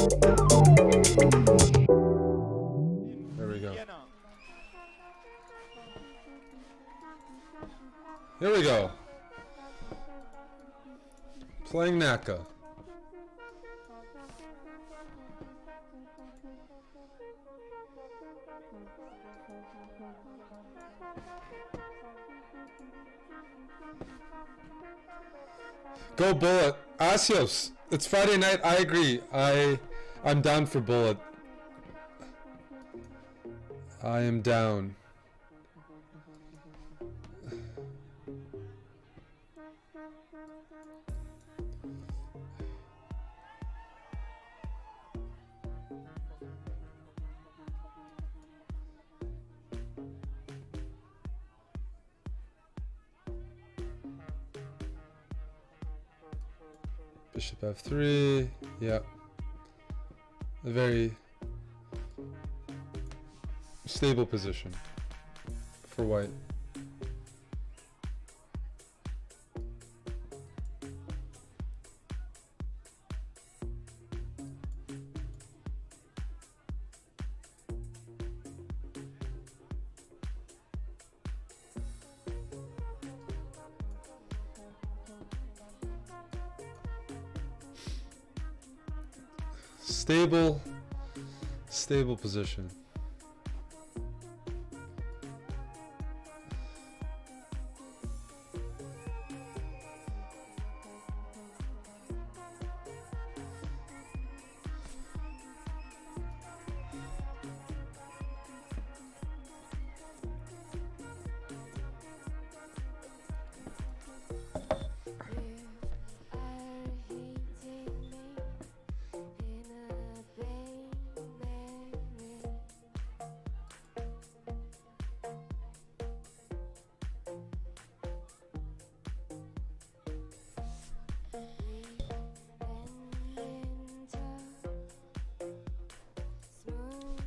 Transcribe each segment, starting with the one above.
There we go. Here we go. Playing Naka. Go Bullet. Asios. It's Friday night. I agree. I'm down for Bullet. I am down. Bishop f3, yeah. A very stable position for white. Stable position.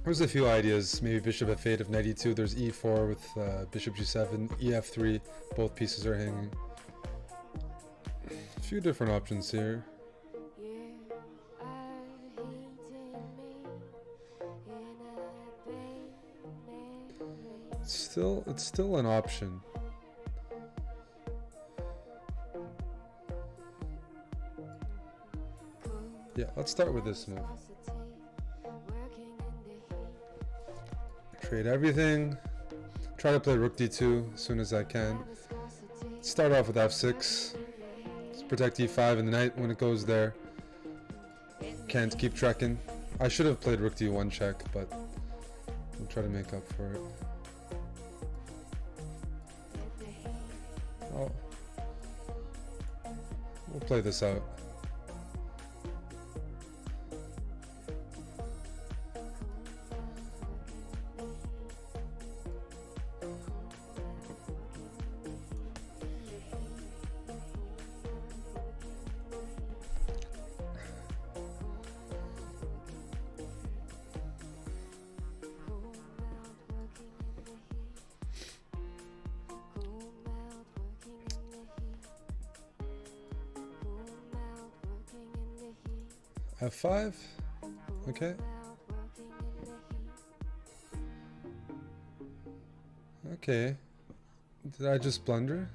There's a few ideas. Maybe bishop f8 if knight e2. There's e4 with bishop g7, ef3. Both pieces are hanging. A few different options here. It's still an option. Yeah, let's start with this move. Trade everything. Try to play rook d2 as soon as I can. Start off with f6. Let's protect e5 and the knight when it goes there. Can't keep trekking. I should have played rook d1 check, but I'll try to make up for it. Oh. We'll play this out. F5, okay. Okay, did I just blunder?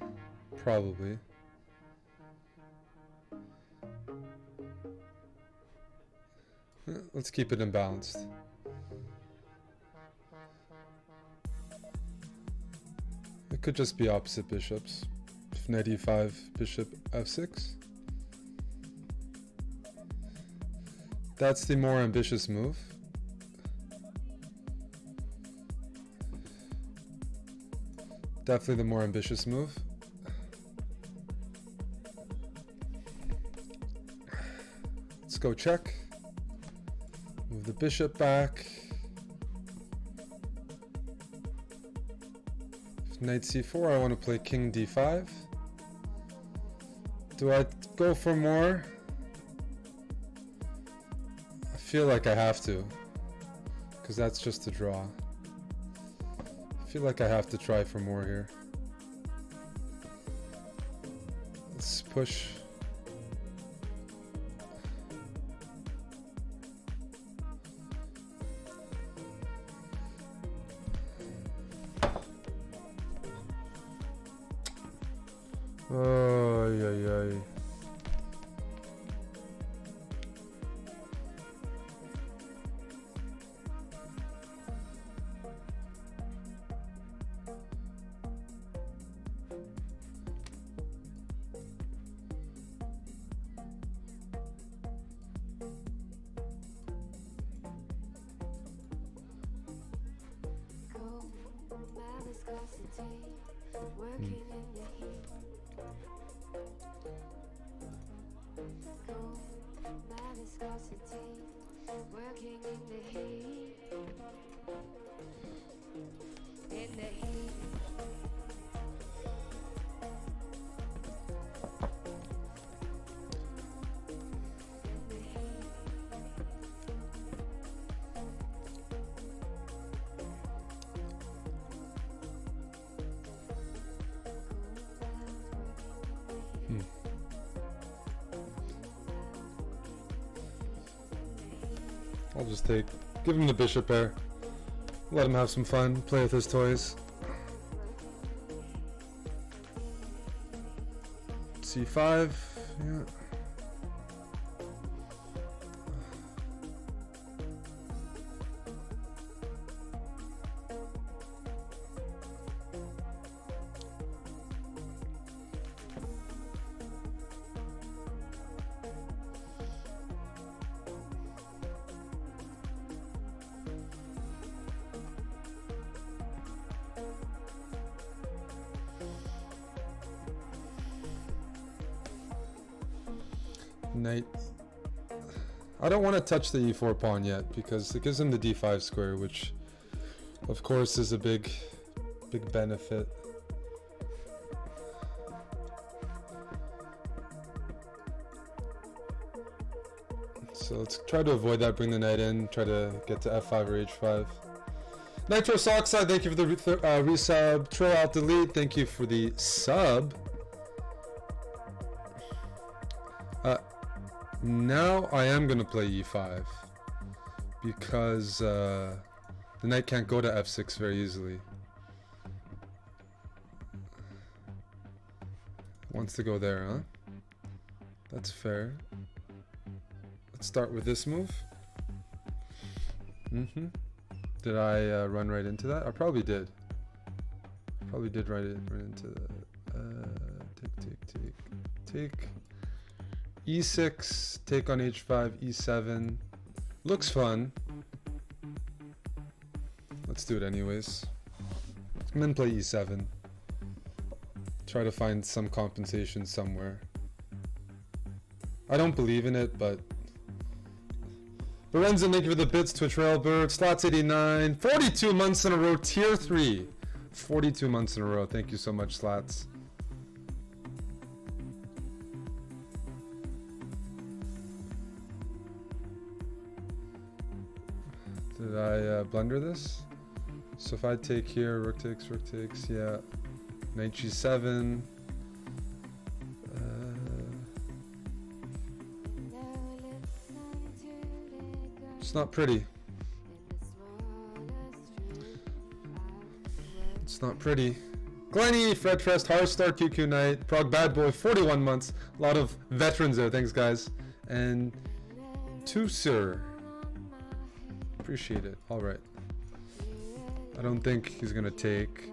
Probably. Let's keep it imbalanced. It could just be opposite bishops. If knight e5, bishop f6. That's the more ambitious move. Definitely the more ambitious move. Let's go check. Move the bishop back. If knight c4, I want to play king d5. Do I go for more? I feel like I have to, because that's just a draw. I feel like I have to try for more here. Let's push. Oh, yeah. I'll just give him the bishop pair. Let him have some fun, play with his toys. C5, yeah. Knight. I don't want to touch the e4 pawn yet because it gives him the d5 square, which of course is a big benefit. So let's try to avoid that, bring the knight in, try to get to f5 or h5. Nitro Sockside, thank you for the resub. Troll Alt Delete, thank you for the sub. Now I am going to play e5 because the knight can't go to f6 very easily. Wants to go there, huh? That's fair. Let's start with this move. Did I run right into that? I probably did. Probably did right into that. Take. E6, take on h5, e7. Looks fun. Let's do it anyways. And then play e7. Try to find some compensation somewhere. I don't believe in it, but... Lorenzen, thank you for the bits. Twitch Railbird, Slots 89. 42 months in a row, tier 3. 42 months in a row. Thank you so much, Slots. Did I blunder this? So if I take here, rook takes, yeah. Knight g7. It's not pretty. It's not pretty. Glenny, Fred Trest, Harstar, QQ Knight, Prague Bad Boy, 41 months. A lot of veterans there. Thanks, guys. And Tusir. Appreciate it. All right. I don't think he's gonna take.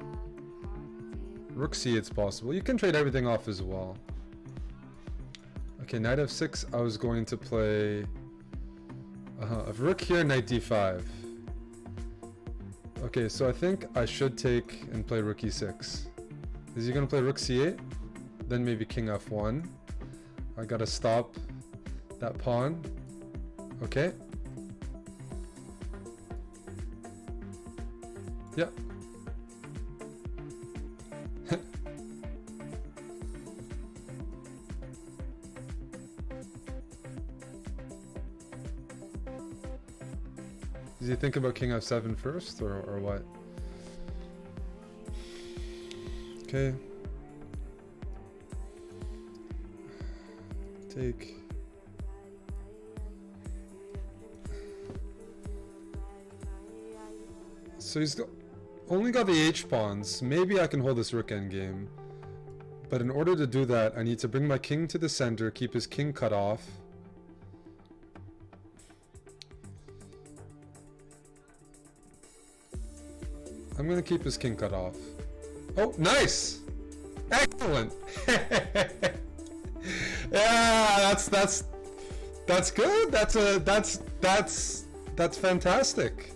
Rook C, it's possible. You can trade everything off as well. Okay, knight f6. I was going to play. If rook here, knight d5. Okay, so I think I should take and play rook e6. Is he gonna play rook c8? Then maybe king f1. I gotta stop that pawn. Okay. Yeah. Does he think about king f7 first, or what? Okay. Take. So he's only got the h pawns. Maybe I can hold this rook endgame. But in order to do that, I need to bring my king to the center, keep his king cut off. I'm gonna keep his king cut off. Oh, nice! Excellent! Yeah, that's good. That's fantastic.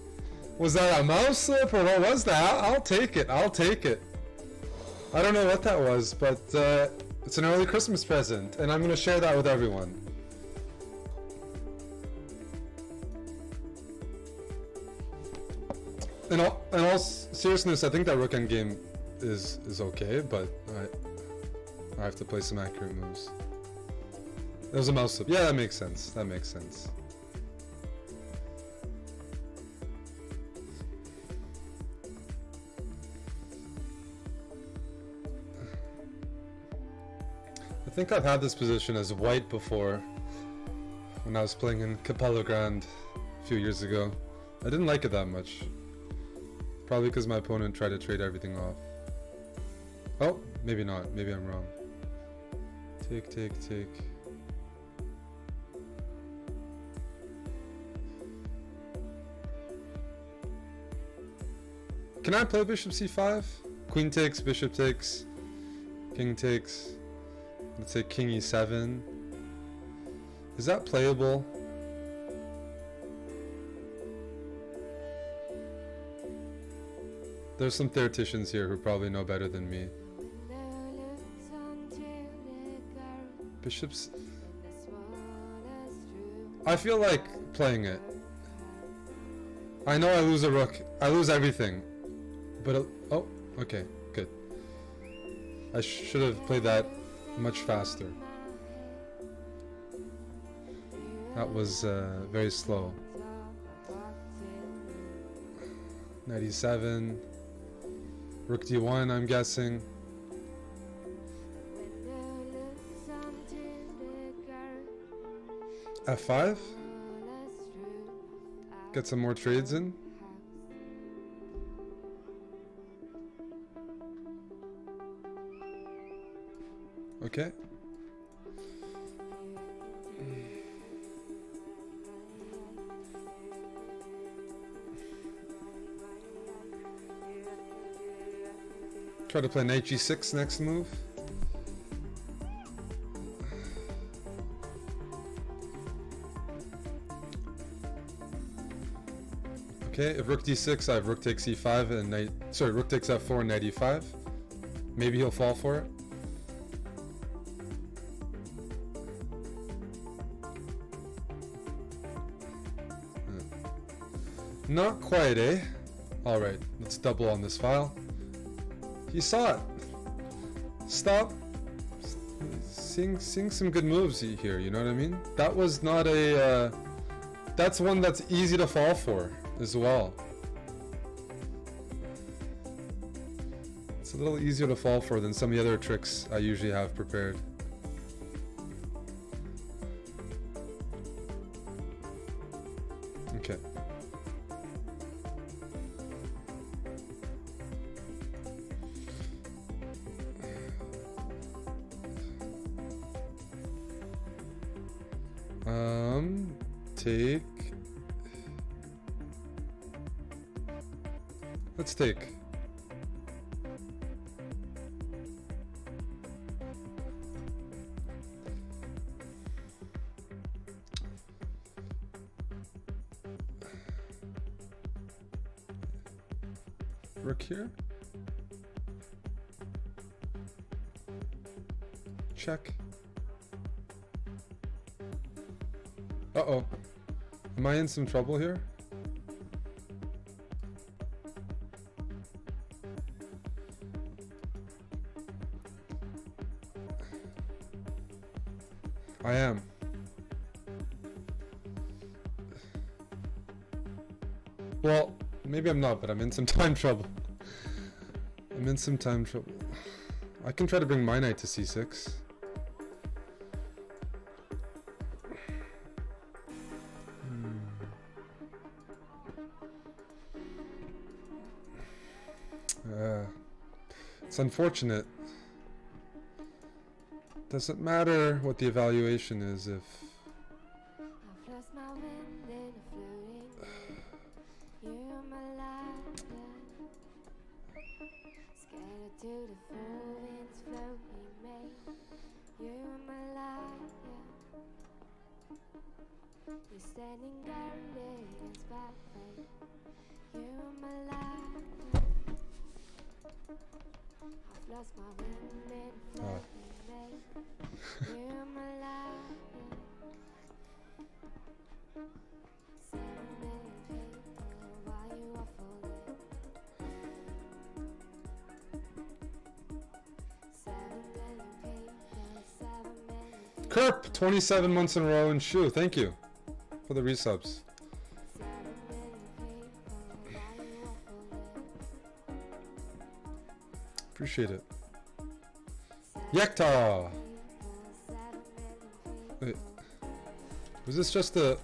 Was that a mouse slip or what was that? I'll take it. I'll take it. I don't know what that was, but it's an early Christmas present, and I'm gonna share that with everyone. In all seriousness, I think that rook endgame is okay, but I have to play some accurate moves. There was a mouse slip. Yeah, that makes sense. That makes sense. I think I've had this position as white before when I was playing in Capella Grand a few years ago. I didn't like it that much. Probably because my opponent tried to trade everything off. Oh, maybe not. Maybe I'm wrong. Take, take, take. Can I play bishop c5? Queen takes, bishop takes, king takes. Let's say king e7. Is that playable? There's some theoreticians here who probably know better than me. Bishops. I feel like playing it. I know I lose a rook. I lose everything. But oh, okay, good. I should have played that much faster. That was very slow. 97. Rook d1, I'm guessing. f5. Get some more trades in. Okay. Try to play knight g6 next move. Okay, if rook d6, I have rook takes e5 and knight. Sorry, rook takes f4 and knight e5. Maybe he'll fall for it. Not quite, eh? Alright, let's double on this file. He saw it. Stop seeing some good moves here, you know what I mean? That was not a... that's one that's easy to fall for as well. It's a little easier to fall for than some of the other tricks I usually have prepared. Okay. Take. Let's take. Rook here. Check. Uh-oh. Am I in some trouble here? I am. Well, maybe I'm not, but I'm in some time trouble. I'm in some time trouble. I can try to bring my knight to c6. It's unfortunate. Doesn't matter what the evaluation is if Kerp, 27 months in a row, and Shu, thank you for the resubs. Appreciate it. Yekta! Wait, was this just a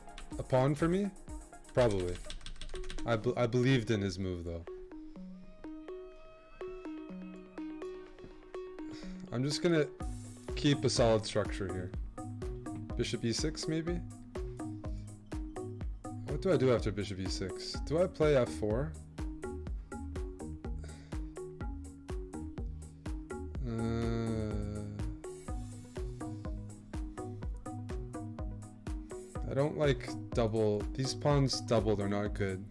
pawn for me? Probably. I believed in his move though. I'm just gonna keep a solid structure here. Bishop e6 maybe? What do I do after bishop e6? Do I play f4? I don't like double. These pawns doubled are not good.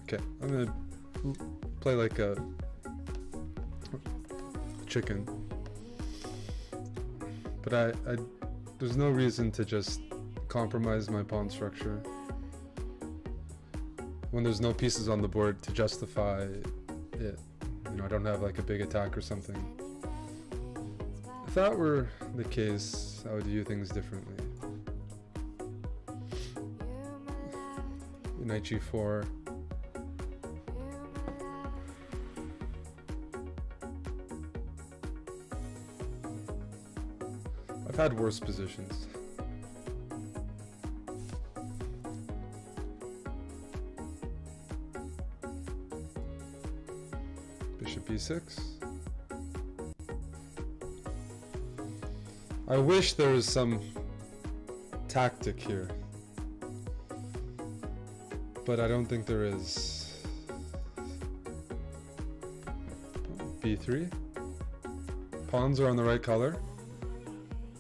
Okay, I'm gonna play like a chicken. But there's no reason to just compromise my pawn structure when there's no pieces on the board to justify it. You know, I don't have like a big attack or something. If that were the case, I would view things differently. Knight g4. I've had worse positions. Bishop e6. I wish there was some tactic here, but I don't think there is. b3. Pawns are on the right color.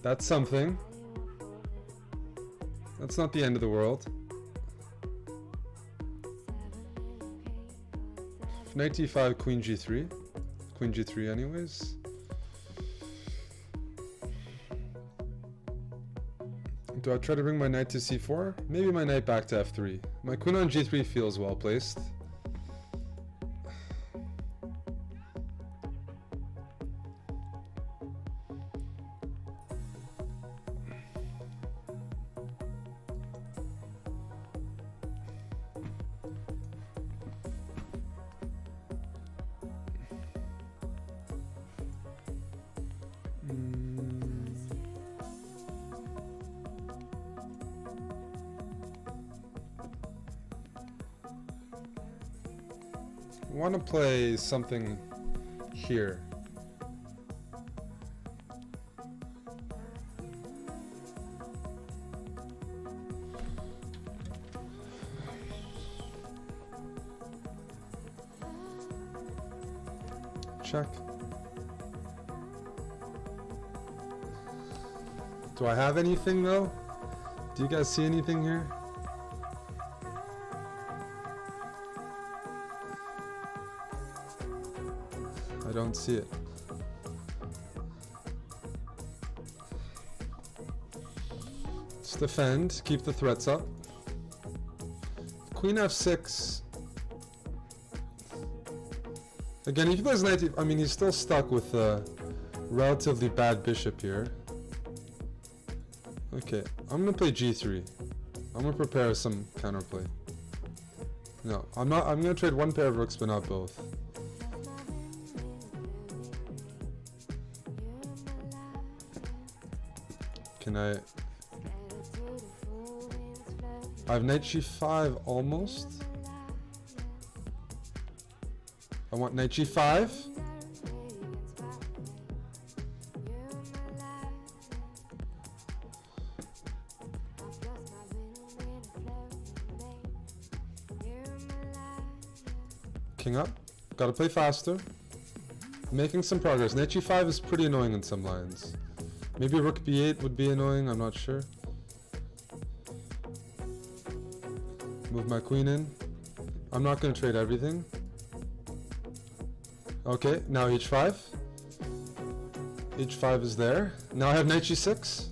That's something. That's not the end of the world. Knight d5, queen g3. Queen g3 anyways. Do I try to bring my knight to c4? Maybe my knight back to f3. My queen on g3 feels well placed. I want to play something here. Check. Do I have anything though? Do you guys see anything here? I don't see it. Let's defend, keep the threats up. Queen f6. Again, if he plays knight, I mean, he's still stuck with a relatively bad bishop here. Okay, I'm gonna play g3. I'm gonna prepare some counterplay. No, I'm not. I'm gonna trade one pair of rooks, but not both. Can I have knight g5 almost. I want knight g5. king up. Gotta play faster. Making some progress. Knight g5 is pretty annoying in some lines. Maybe rook b8 would be annoying, I'm not sure. Move my queen in. I'm not gonna trade everything. Okay, now h5. h5 is there. Now I have knight g6.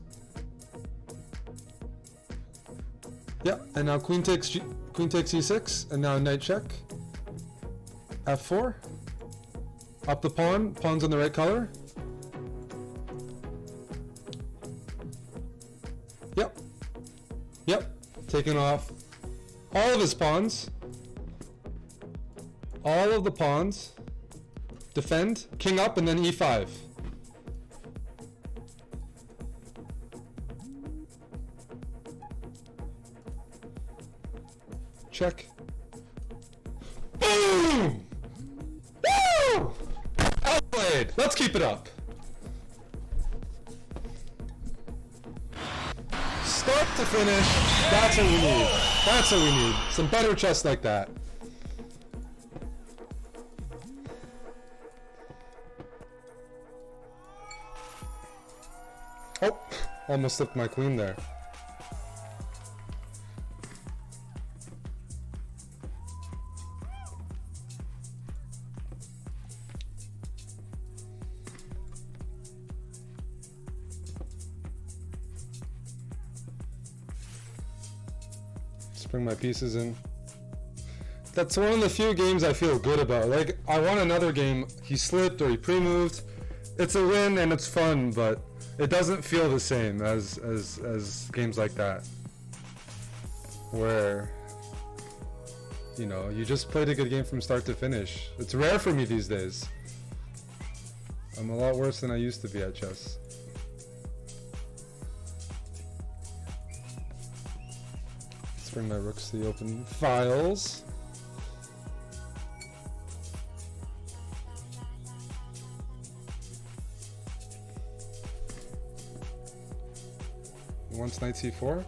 Yeah, and now queen takes e6, and now knight check. f4. Up the pawn. Pawn's in the right color. Yep. Yep. Taking off all of his pawns. All of the pawns. Defend. King up, and then e5. Check. Boom! Woo! Outplayed! Let's keep it up. Start to finish. That's what we need. That's what we need. Some better chess like that. Oh! Almost slipped my queen there. Bring my pieces in. That's one of the few games I feel good about. Like, I won another game, he slipped or he pre-moved. It's a win and it's fun, but it doesn't feel the same as games like that. Where, you know, you just played a good game from start to finish. It's rare for me these days. I'm a lot worse than I used to be at chess. Bring my rooks to the open files. Once knight c4.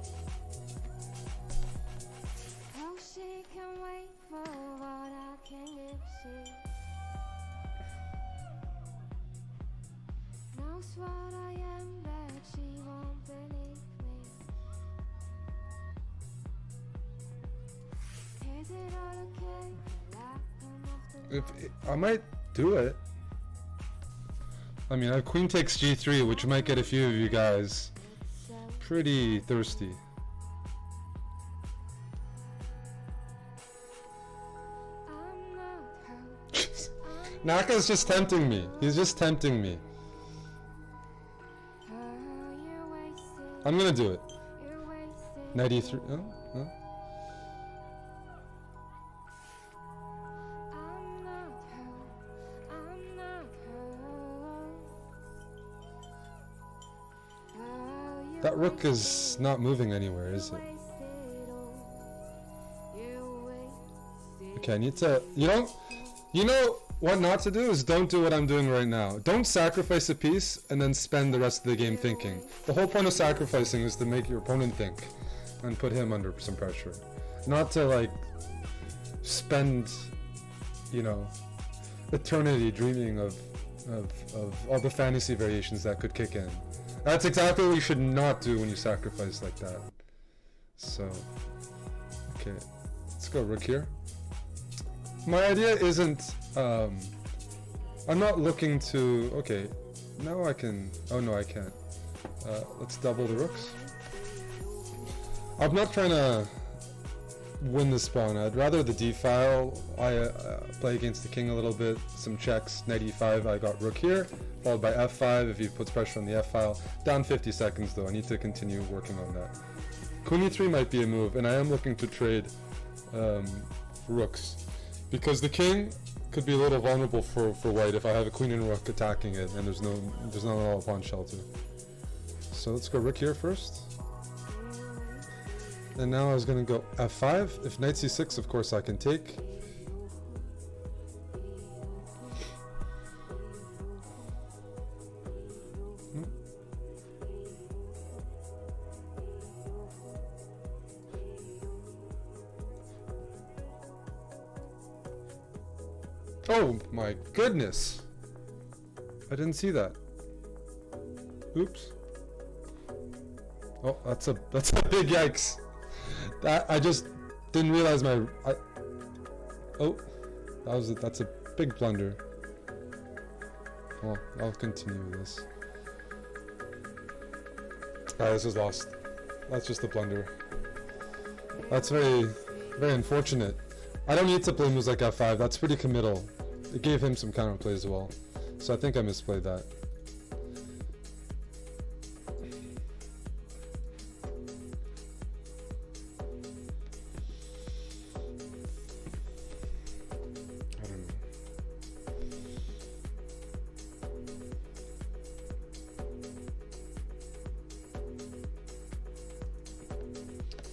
I might do it. I mean, I have queen takes g3, which might get a few of you guys pretty thirsty. Naka's just tempting me. He's just tempting me. I'm gonna do it. Knight e3. Oh, oh. That rook is not moving anywhere, is it? Okay, I need to... You know what not to do is don't do what I'm doing right now. Don't sacrifice a piece and then spend the rest of the game thinking. The whole point of sacrificing is to make your opponent think and put him under some pressure. Not to, like, spend, you know, eternity dreaming of all the fantasy variations that could kick in. That's exactly what you should not do when you sacrifice like that. So, okay, let's go rook here. My idea isn't, I'm not looking to, okay, now I can, oh no I can't. Let's double the rooks. I'm not trying to win this pawn. I'd rather the d-file. I play against the king a little bit, some checks, knight e5, I got rook here, followed by f5 if he puts pressure on the f-file. Down 50 seconds though, I need to continue working on that. Queen e3 might be a move, and I am looking to trade rooks. Because the king could be a little vulnerable for white if I have a queen and rook attacking it, and there's not a lot of pawn shelter. So let's go rook here first. And now I was going to go f5. If knight c6, of course I can take. Oh my goodness! I didn't see that. Oops. Oh, that's a big yikes. That I just didn't realize oh, that's a big blunder. Well, I'll continue with this. Alright, this is lost. That's just a blunder. That's very, very unfortunate. I don't need to play moves like F5. That's pretty committal. It gave him some counterplay as well. So I think I misplayed that. I don't know.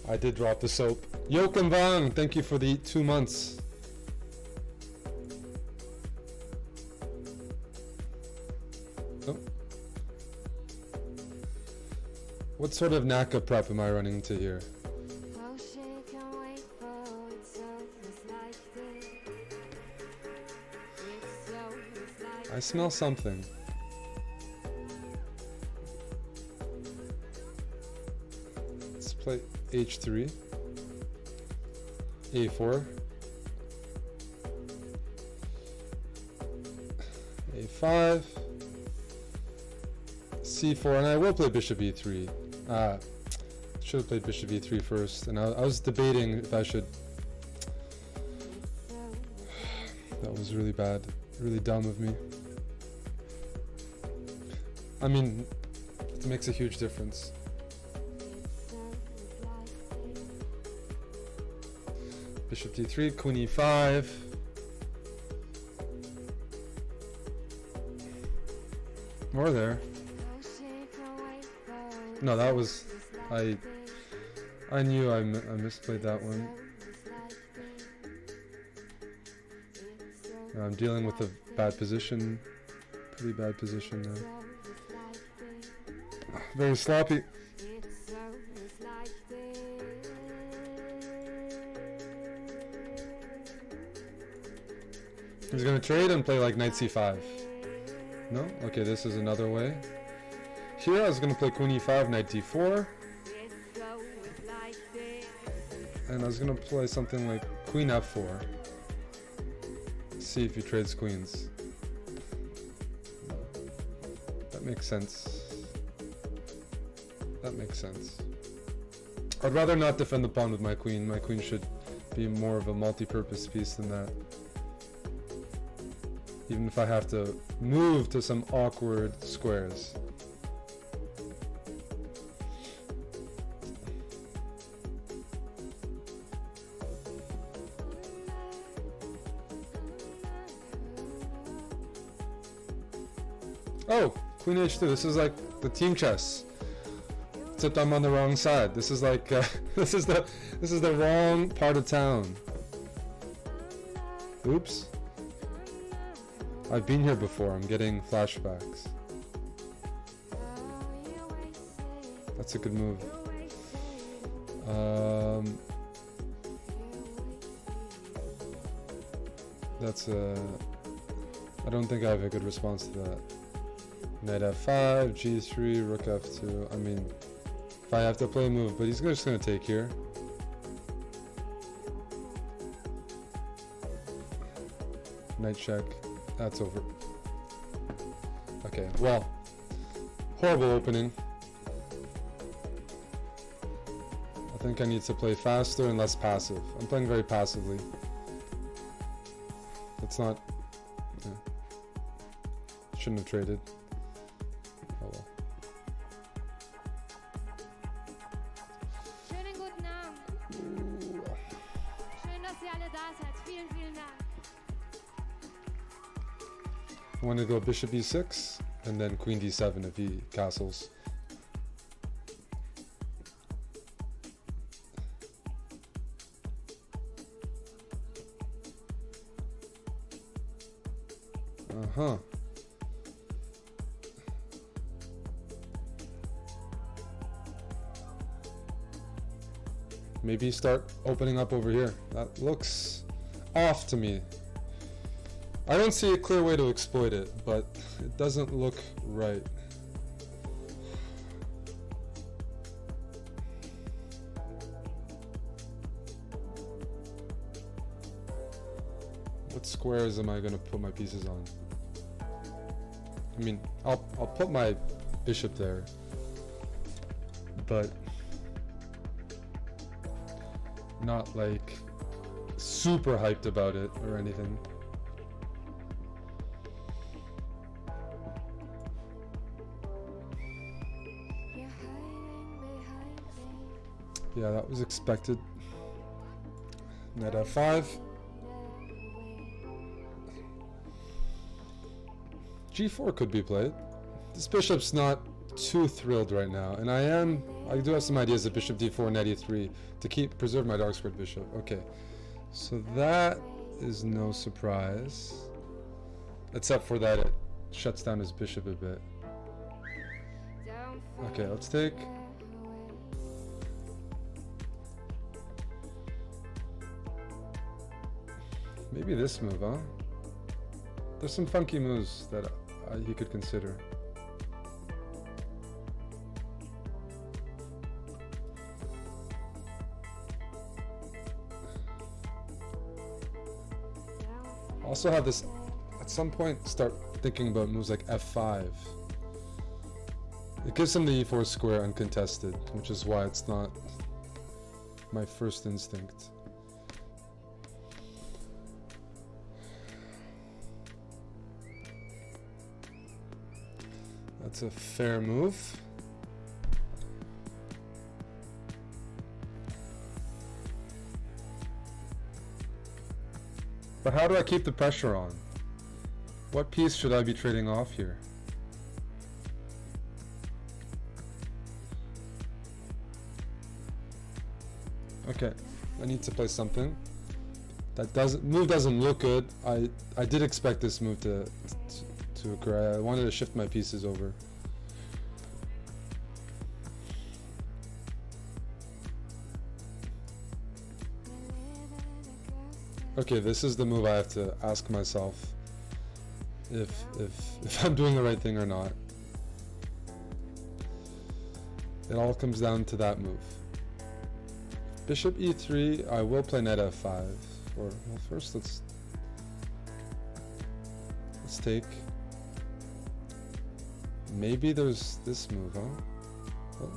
I did drop the soap. Joachim Wang, thank you for the 2 months. Oh. What sort of Naka prep am I running into here? I smell something. Let's play H3. A4, A5, C4, and I will play bishop E3. Should have played bishop E3 first, and I was debating if I should. That was really bad, really dumb of me. I mean, it makes a huge difference. Bishop D3, Queen E5. More there. No, that was... I knew I misplayed that one. I'm dealing with a bad position. Pretty bad position now. Very sloppy. He's gonna trade and play like knight c5. No? Okay, this is another way. Here I was gonna play queen e5, knight d4. And I was gonna play something like queen f4. See if he trades queens. That makes sense. That makes sense. I'd rather not defend the pawn with my queen. My queen should be more of a multi-purpose piece than that. Even if I have to move to some awkward squares. Oh, queen h2. This is like the team chess. Except I'm on the wrong side. This is like this is the wrong part of town. Oops. I've been here before. I'm getting flashbacks. That's a good move. That's a... I don't think I have a good response to that. Knight f5, g3, rook f2. I mean, if I have to play a move, but he's just going to take here. Knight check. That's over. Okay, well, horrible opening. I think I need to play faster and less passive. I'm playing very passively. It's not... Yeah. Shouldn't have traded. Oh well. Schönen guten Abend. Schön, dass ihr alle da seid. Vielen, vielen Dank. I want to go bishop e6 and then queen d7 if he castles. Uh-huh. Maybe start opening up over here. That looks off to me. I don't see a clear way to exploit it, but it doesn't look right. What squares am I gonna put my pieces on? I mean, I'll put my bishop there, but not like super hyped about it or anything. Yeah, that was expected. Knight f5. g4 could be played. This bishop's not too thrilled right now, and I do have some ideas of bishop d4, knight e3 to preserve my dark squared bishop. Okay, so that is no surprise, except for that it shuts down his bishop a bit. Okay, let's take. Maybe this move, huh? There's some funky moves that he could consider. Also have this, at some point, start thinking about moves like f5. It gives him the e4 square uncontested, which is why it's not my first instinct. That's a fair move. But how do I keep the pressure on? What piece should I be trading off here? Okay, I need to play something. Move doesn't look good. I did expect this move to occur. I wanted to shift my pieces over. Okay, this is the move I have to ask myself if I'm doing the right thing or not. It all comes down to that move. Bishop e3, I will play knight f5. Or, well, first let's take. Maybe there's this move, huh? Oh.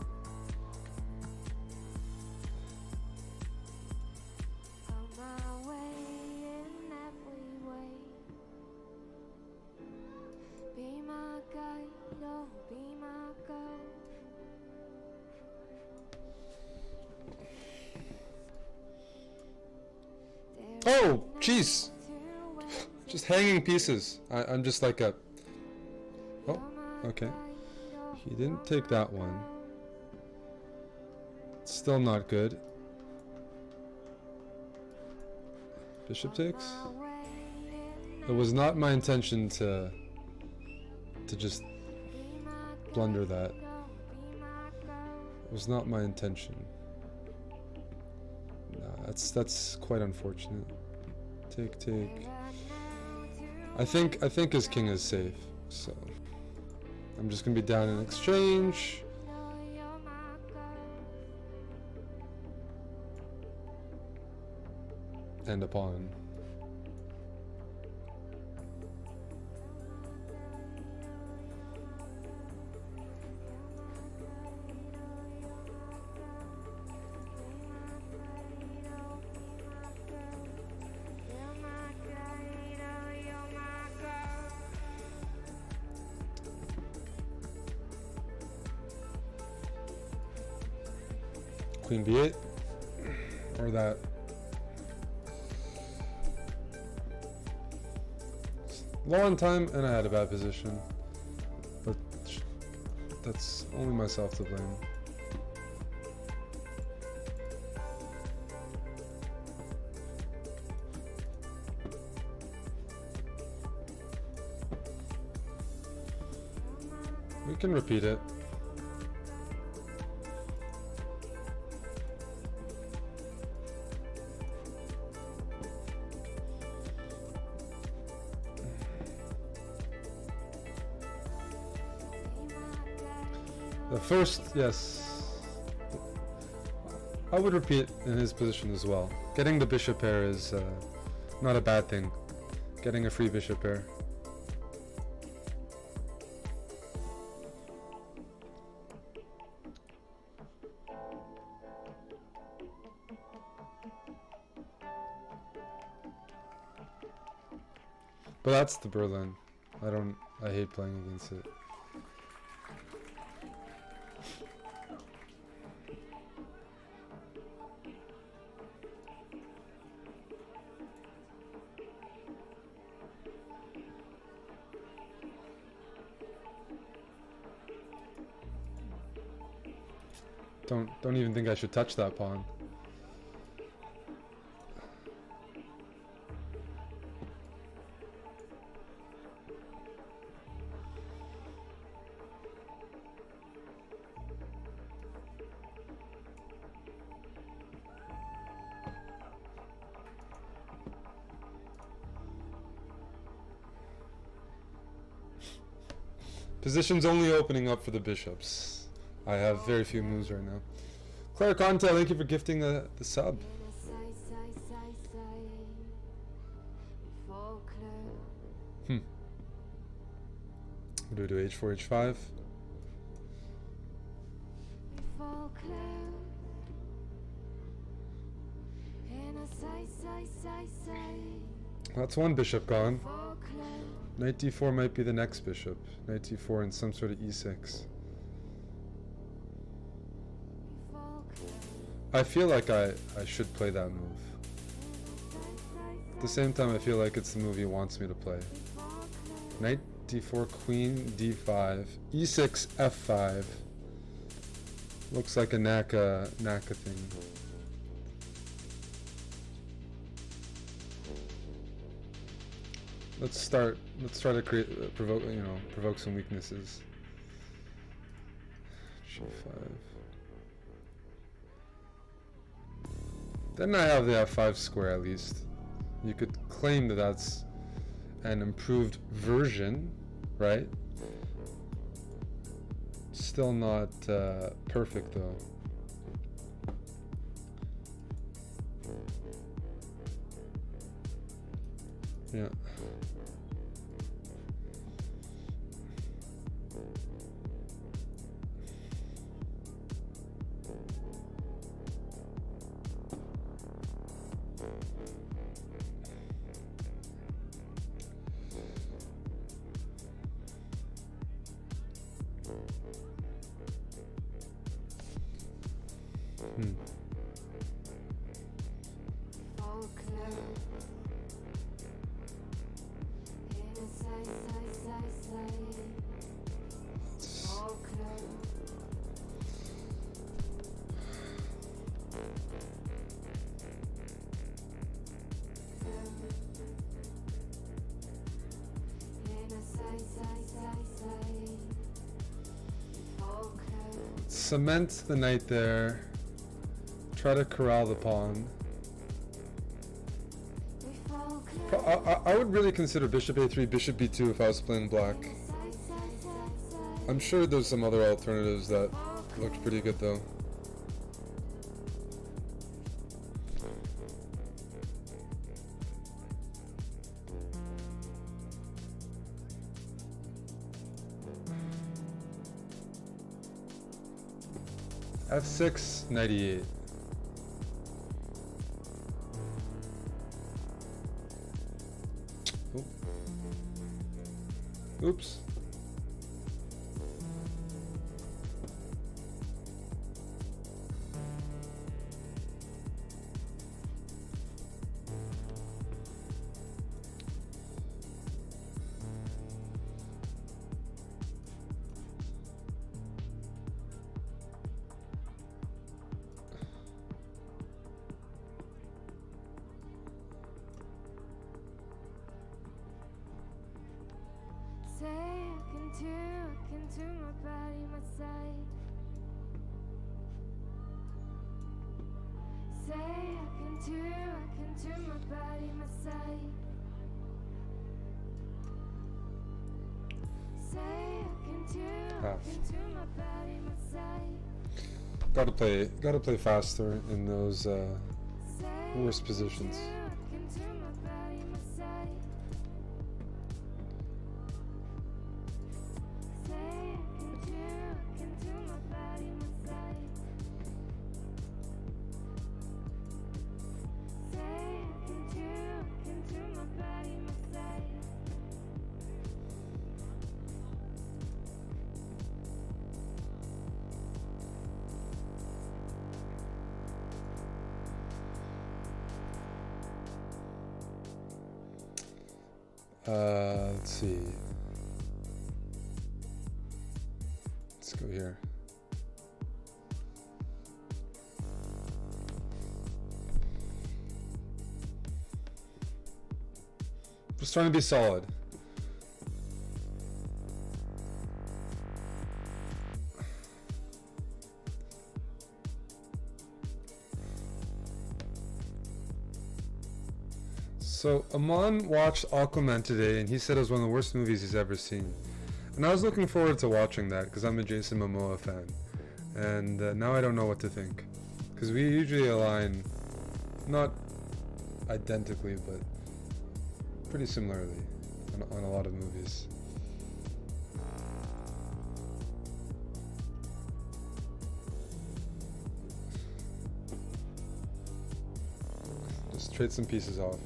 Oh, jeez! Just hanging pieces. I'm just like a... Oh, okay. He didn't take that one. Still not good. Bishop takes? It was not my intention to just blunder that. It was not my intention. No, that's quite unfortunate. Take. I think his king is safe, so I'm just gonna be down in exchange. And a pawn. Queen b8, or that. Long time, and I had a bad position, but that's only myself to blame. We can repeat it. The first, yes. I would repeat in his position as well. Getting the bishop pair is not a bad thing. Getting a free bishop pair. But that's the Berlin. I hate playing against it. Don't even think I should touch that pawn. Position's only opening up for the bishops. I have very few moves right now. Claire Conta, thank you for gifting the sub. What do we do? H4, H5? That's one bishop gone. Knight d4 might be the next bishop. Knight d4 and some sort of e6. I feel like I should play that move. At the same time, I feel like it's the move he wants me to play. Knight d4, queen d5, e6, f5. Looks like a Naka thing. Let's try to provoke some weaknesses. G5. Then I have the f5 square at least. You could claim that that's an improved version, right? Still not perfect though. Yeah. Cement the knight there. Try to corral the pawn. I would really consider bishop a3, bishop b2 if I was playing black. I'm sure there's some other alternatives that looked pretty good though. f6, knight e8. Oops. Ah. Gotta play faster in those worse positions. Let's see. Let's go here. Just trying to be solid. So Aman watched Aquaman today, and he said it was one of the worst movies he's ever seen. And I was looking forward to watching that because I'm a Jason Momoa fan, and now I don't know what to think, because we usually align, not identically, but pretty similarly on a lot of movies. Just trade some pieces off.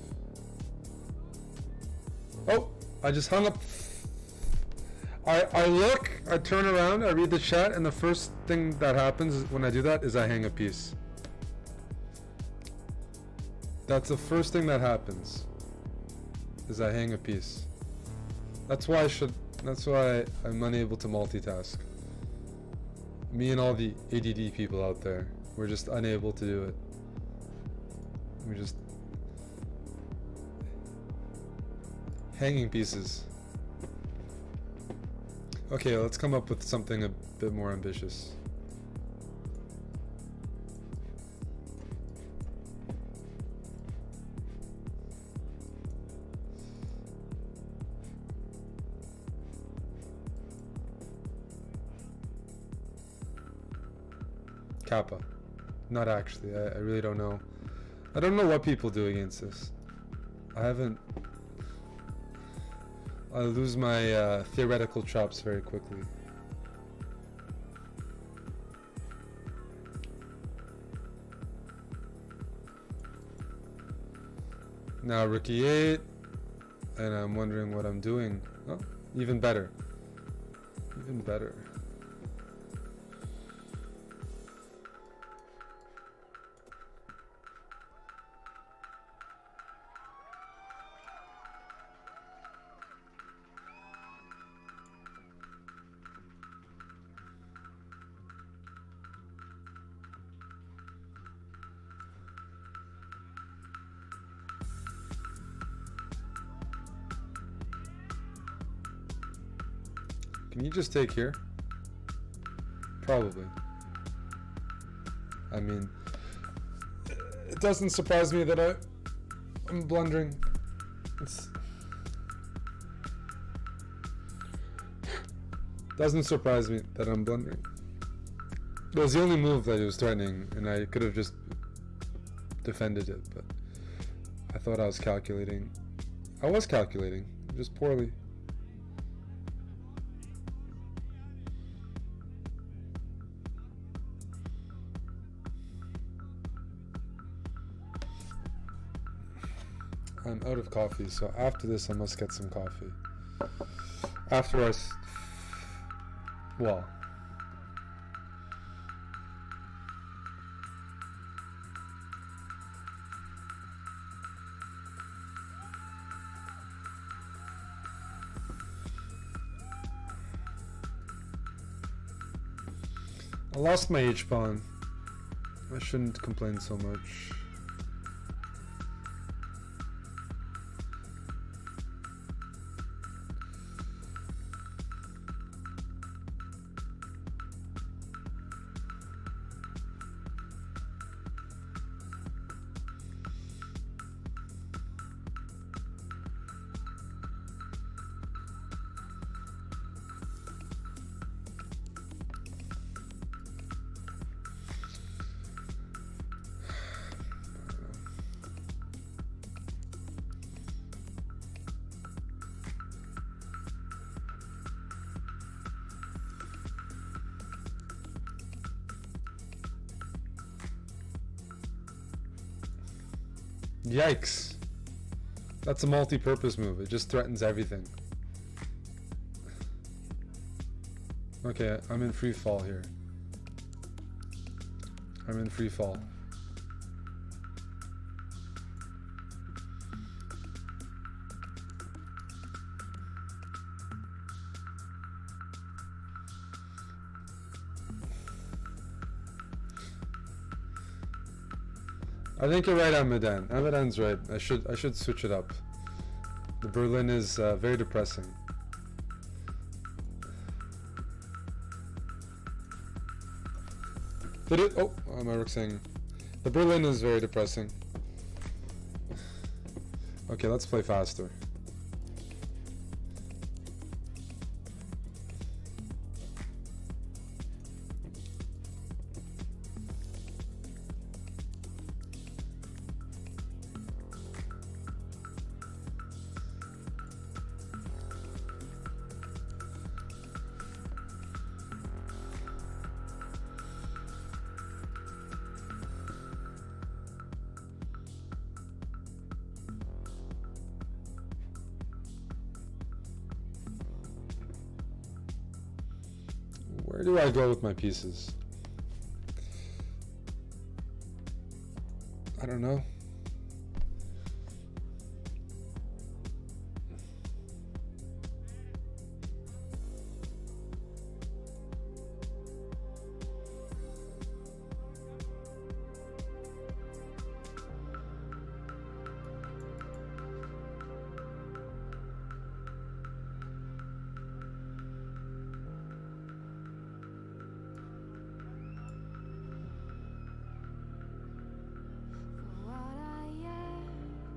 Oh, I just hung up. I look, I turn around, I read the chat, and the first thing that happens when I do that is I hang a piece. That's the first thing that happens, is I hang a piece. That's why I'm unable to multitask. Me and all the ADD people out there, we're just unable to do it. We're just hanging pieces. Okay, let's come up with something a bit more ambitious. Kappa. Not actually. I really don't know. I don't know what people do against this. I lose my theoretical chops very quickly. Now rookie 8, and I'm wondering what I'm doing. Oh, even better. Even better. Can you just take here? Probably. I mean, it doesn't surprise me that I'm blundering. Doesn't surprise me that I'm blundering. It was the only move that he was threatening, and I could have just defended it, but I thought I was calculating. I was calculating, just poorly. I'm out of coffee, so after this I must get some coffee. After well, I lost my H-pawn. I shouldn't complain so much. Yikes. That's a multi-purpose move. It just threatens everything. Okay, I'm in free fall here. I'm in free fall. I think you're right, Amadan. Amadan's right. I should switch it up. The Berlin is very depressing. Did it? Oh, my rook saying the Berlin is very depressing. Okay, let's play faster. Where do I go with my pieces? I don't know.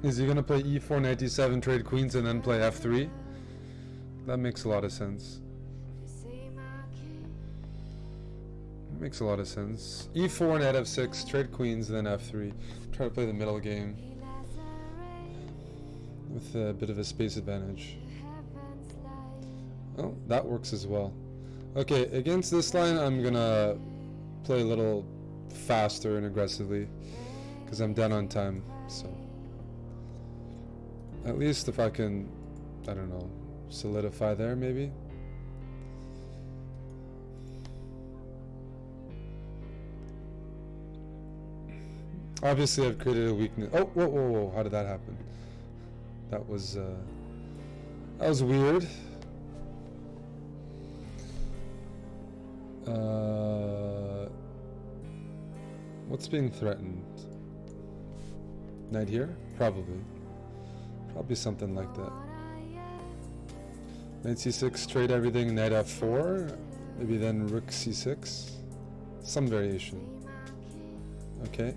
Is he gonna play e4, knight d7, trade queens, and then play f3? That makes a lot of sense. Makes a lot of sense. e4, knight f6, trade queens, then f3. Try to play the middle game with a bit of a space advantage. Oh, that works as well. Okay, against this line, I'm gonna play a little faster and aggressively because I'm down on time. So at least if I can, I don't know, solidify there maybe. Obviously I've created a weakness. Oh, whoa, whoa, whoa, how did that happen? That was weird. What's being threatened? Knight here? Probably. Probably something like that. Knight c6, trade everything, knight f4, maybe then rook c6. Some variation. Okay.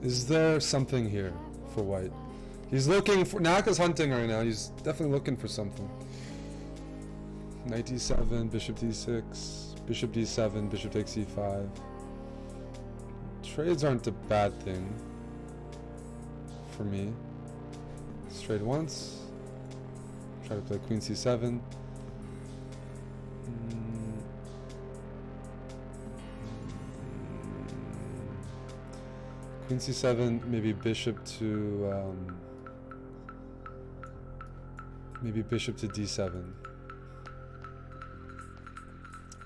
Is there something here for white? He's looking for... Naka's hunting right now. He's definitely looking for something. Knight d7, bishop d6, bishop d7, bishop takes e5. Trades aren't a bad thing for me. Let's trade once. Try to play queen c7. Queen c7, maybe bishop to d7.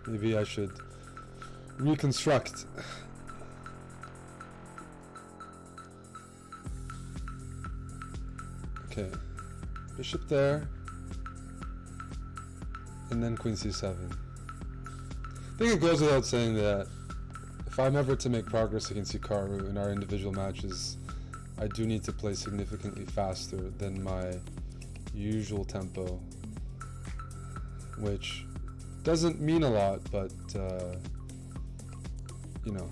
Maybe I should reconstruct. Okay, bishop there, and then queen c7. I think it goes without saying that if I'm ever to make progress against Hikaru in our individual matches, I do need to play significantly faster than my usual tempo, which doesn't mean a lot, but you know.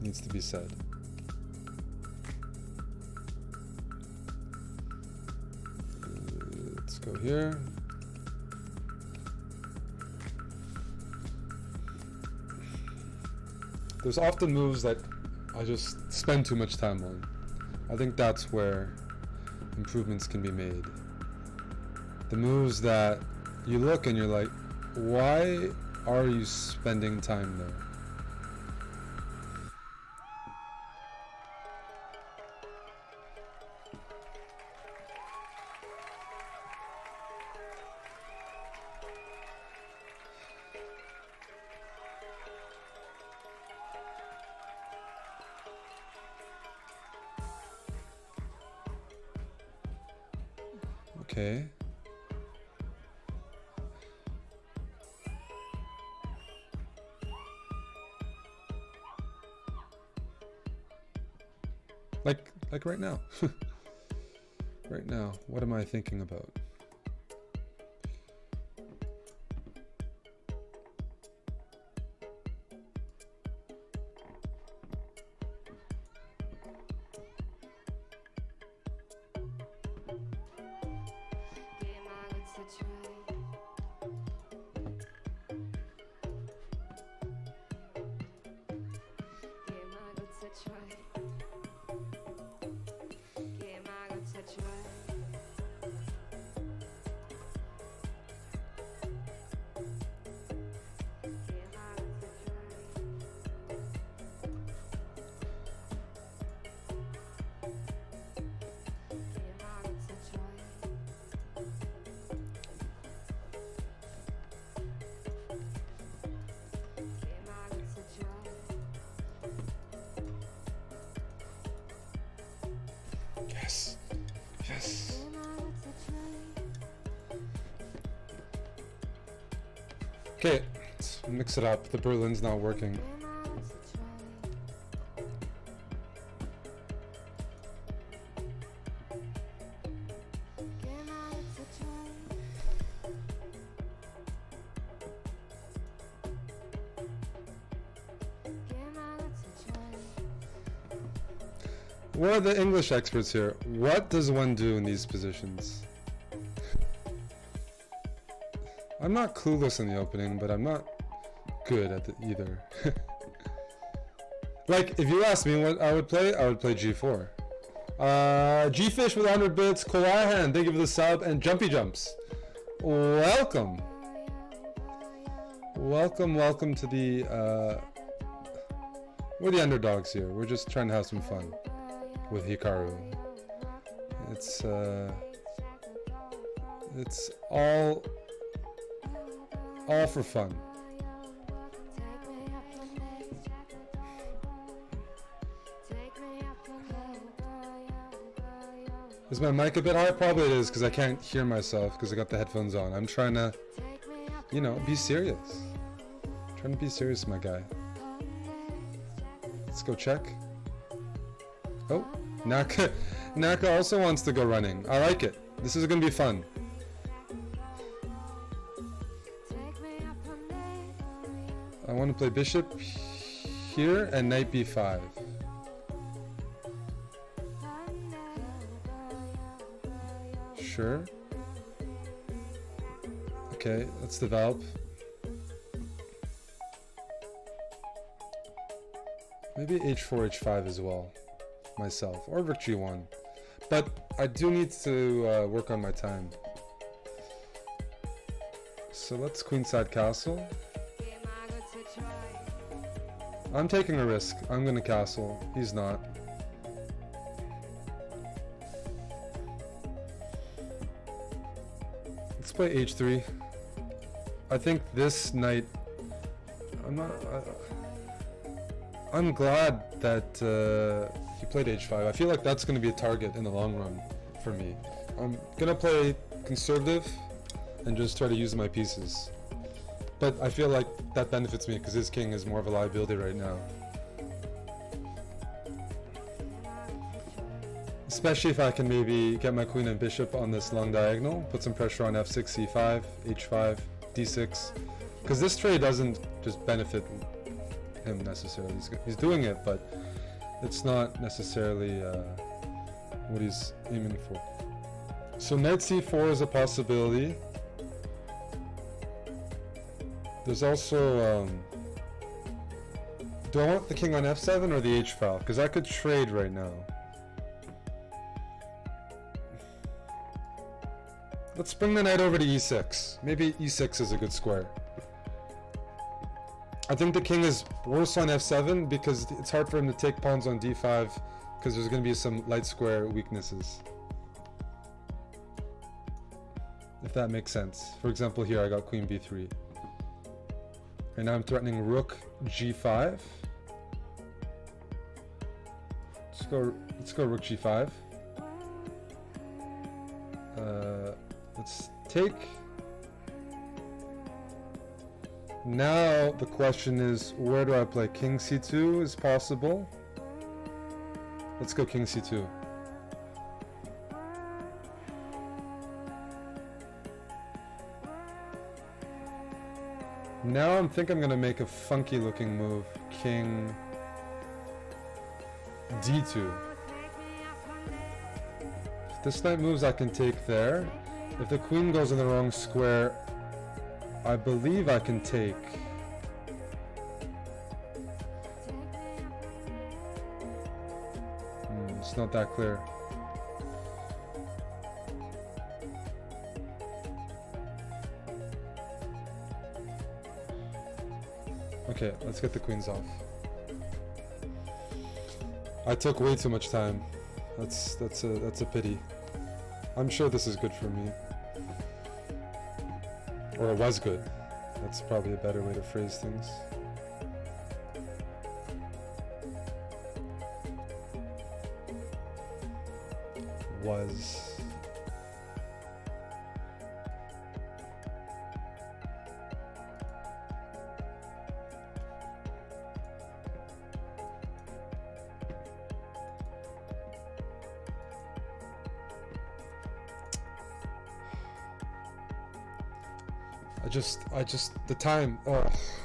Needs to be said. Let's go here. There's often moves that I just spend too much time on. I think that's where improvements can be made. The moves that you look and you're like, why are you spending time there? Okay. Like right now. Right now, what am I thinking about? Yes. Yes. Okay, let's mix it up. The Berlin's not working. What are the English experts here? What does one do in these positions? I'm not clueless in the opening, but I'm not good at it either. Like, if you ask me what I would play G4. G-Fish with 100 bits, Kawaihan, thank you for the sub, and Jumpy Jumps. Welcome. Welcome to the, we're the underdogs here. We're just trying to have some fun with Hikaru. It's all for fun. Is my mic a bit high? Probably it is, because I can't hear myself because I got the headphones on. I'm trying to, you know, be serious. I'm trying to be serious, my guy. Let's go check. Oh, Naka also wants to go running. I like it. This is going to be fun. I want to play bishop here and knight b5. Sure. Okay, let's develop. Maybe h4, h5 as well. Myself, or rook g1. But I do need to work on my time. So let's queenside castle. I'm taking a risk. I'm gonna castle. He's not. Let's play h3. I think this knight... I'm glad that he played h5. I feel like that's going to be a target in the long run for me. I'm going to play conservative and just try to use my pieces. But I feel like that benefits me because his king is more of a liability right now. Especially if I can maybe get my queen and bishop on this long diagonal, put some pressure on f6, c5, h5, d6. Because this trade doesn't just benefit him necessarily. He's doing it, but it's not necessarily what he's aiming for. So knight c4 is a possibility. There's also do I want the king on f7 or the h file? Because I could trade right now. Let's bring the knight over to e6. Maybe e6 is a good square. I think the king is worse on f7 because it's hard for him to take pawns on d5 because there's going to be some light square weaknesses. If that makes sense. For example, here I got queen b3. And now I'm threatening rook g5. Let's go rook g5. Let's take. Now the question is, where do I play? King c2 is possible. Let's go king c2. Now I'm gonna make a funky looking move. King d2. If this knight moves, I can take there. If the queen goes in the wrong square, I believe I can take. It's not that clear. Okay, let's get the queens off. I took way too much time. That's a pity. I'm sure this is good for me. Or it was good. That's probably a better way to phrase things. Was.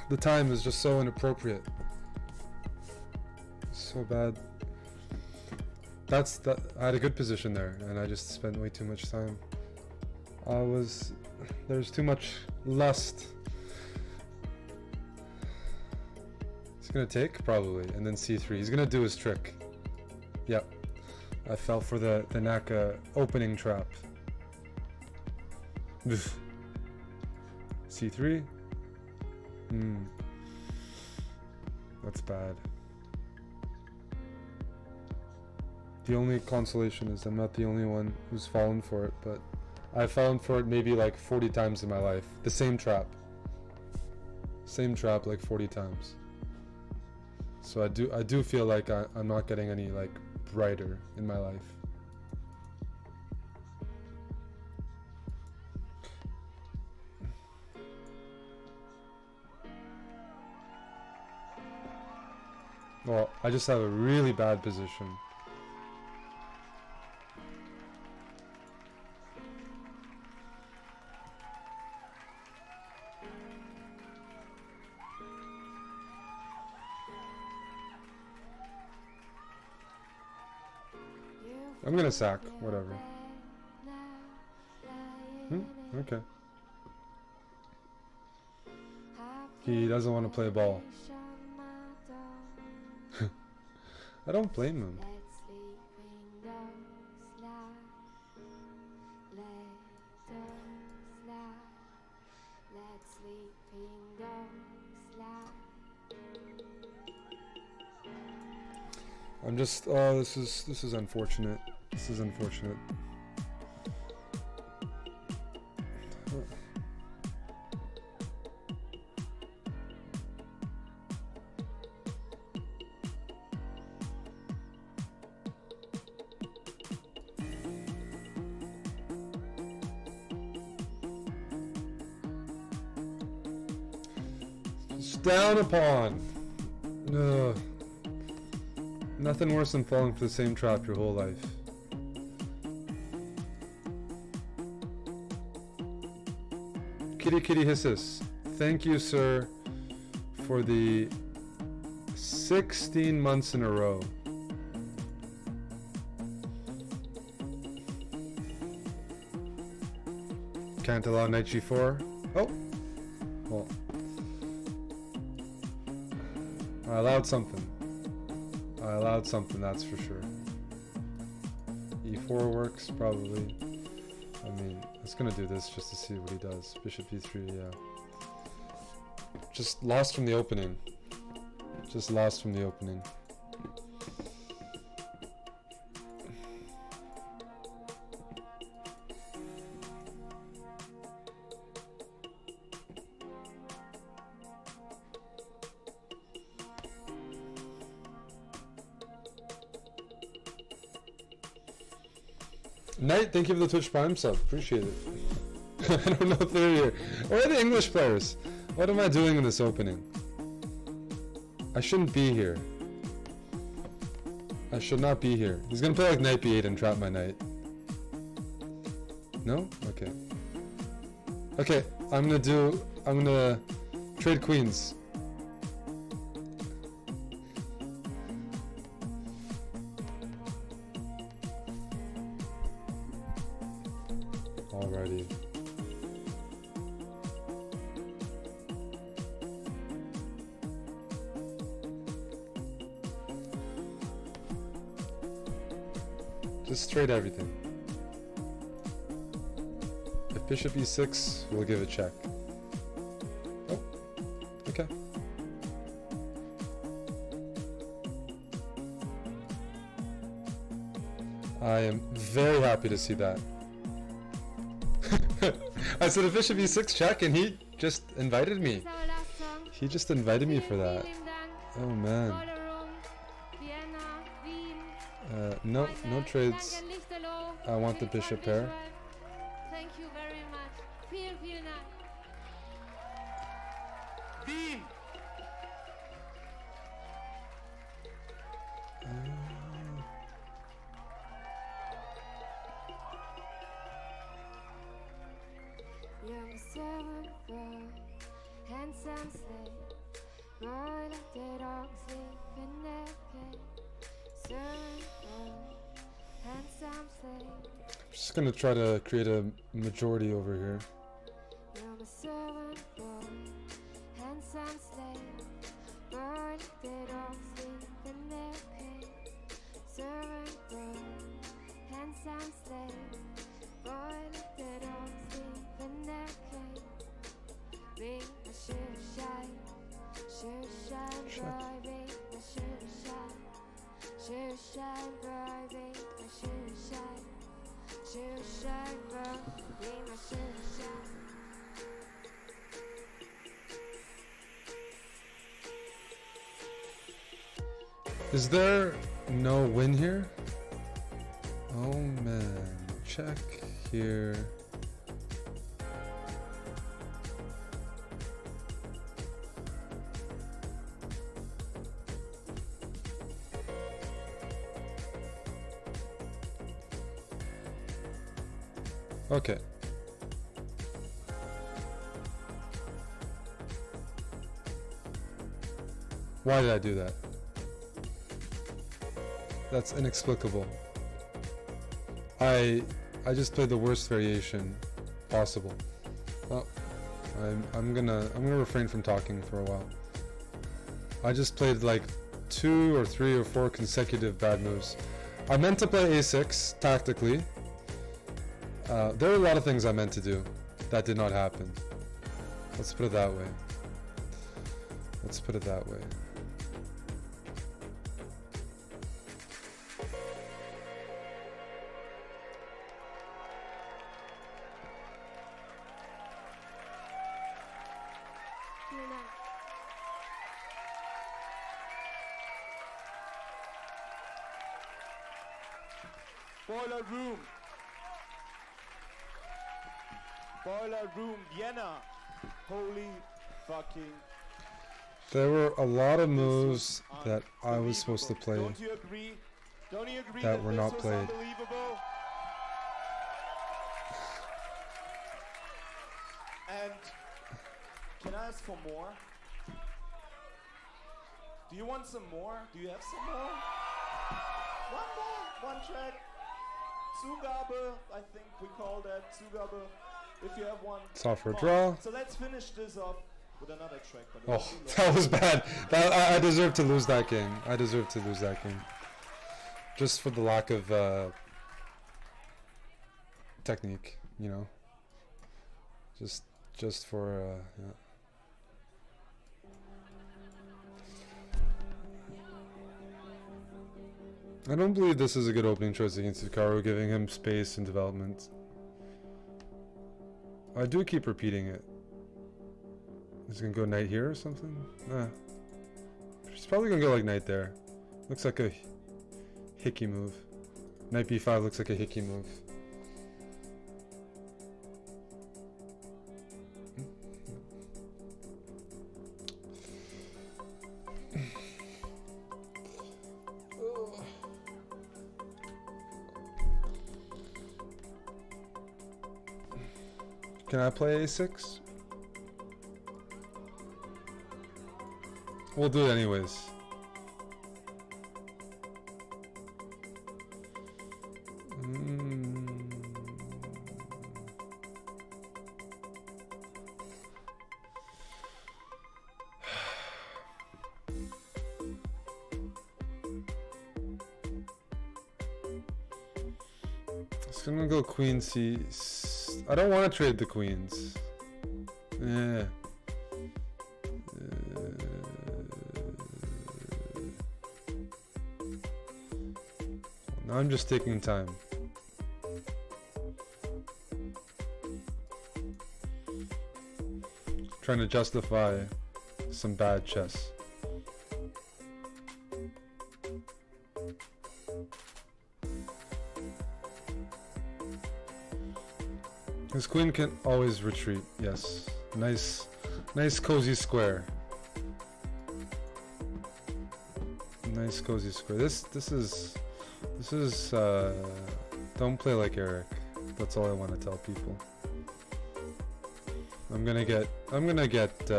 The time is just so inappropriate. So bad. I had a good position there, and I just spent way too much time. There's too much lust. He's gonna take, probably, and then c3. He's gonna do his trick. Yep. I fell for the Naka opening trap. c3. That's bad. The only consolation is I'm not the only one who's fallen for it, but I've fallen for it maybe like 40 times in my life. The same trap. Same trap like 40 times. So I do feel like I'm not getting any like brighter in my life. Well, I just have a really bad position. I'm gonna sack, whatever. Okay. He doesn't want to play ball. I don't blame him. I'm just, oh, this is unfortunate. This is unfortunate. Just down a pawn. Ugh. Nothing worse than falling for the same trap your whole life. Kitty Kitty Hisses, thank you, sir, for the 16 months in a row. Can't allow knight g4. Oh, well, I allowed something. I allowed something, that's for sure. e4 works, probably. I mean, it's gonna do this just to see what he does. Bishop e3, yeah. Just lost from the opening. Just lost from the opening. Knight, thank you for the Twitch Prime sub. Appreciate it. I don't know if they're here. Where are the English players? What am I doing in this opening? I shouldn't be here. I should not be here. He's gonna play like knight b8 and trap my knight. No? Okay. Okay, I'm gonna trade queens. Alrighty. Just trade everything. If bishop e6, we'll give a check. Oh, okay. I am very happy to see that. I said a bishop e6 check and he just invited me. He just invited me for that. Oh man. No trades. I want the bishop pair. Thank you very much. Vielen Dank. Wien! Young servant, handsome slave, boy like the dogs sleep in their cage. Servant, handsome slave. Just gonna try to create a majority over here. You're my servant boy, handsome slave, boy like the dogs sleep in their cage. Servant boy, handsome slave, boy like the dogs sleep in their cage. Ring my shoe shine boy, ring my shoe shine boy, ring my shoe shine boy, ring my shoe shine. Is there no win here? Oh man, check here. Okay. Why did I do that? That's inexplicable. I just played the worst variation possible. Well, I'm gonna refrain from talking for a while. I just played like 2 or 3 or 4 consecutive bad moves. I meant to play a6 tactically. There were a lot of things I meant to do that did not happen. Let's put it that way. Let's put it that way. Vielen Dank. Boiler Room. Boiler Room, Vienna. Holy fucking. There were a lot of moves that I was supposed to play Don't you agree? Don't you agree that were this not was played. unbelievable? And can I ask for more? Do you want some more? Do you have some more? One more, one track. Zugabe, I think we call that Zugabe. If you have one. It's off for a Come draw. on. So let's finish this off with another track. But it Oh, won't be long. that was bad. I deserve to lose that game. I deserve to lose that game. Just for the lack of technique, you know, just for yeah. I don't believe this is a good opening choice against Hikaru, giving him space and development. I do keep repeating it. He's gonna go knight here or something? Nah. He's probably gonna go like knight there. Looks like a hickey move. Knight b5 looks like a hickey move. Can I play a6? We'll do it anyways. It's gonna go queen c. I don't want to trade the queens. Yeah. Now I'm just taking time. Trying to justify some bad chess. His queen can always retreat. Yes, nice cozy square. Nice cozy square. This is don't play like Eric. That's all I want to tell people. I'm gonna get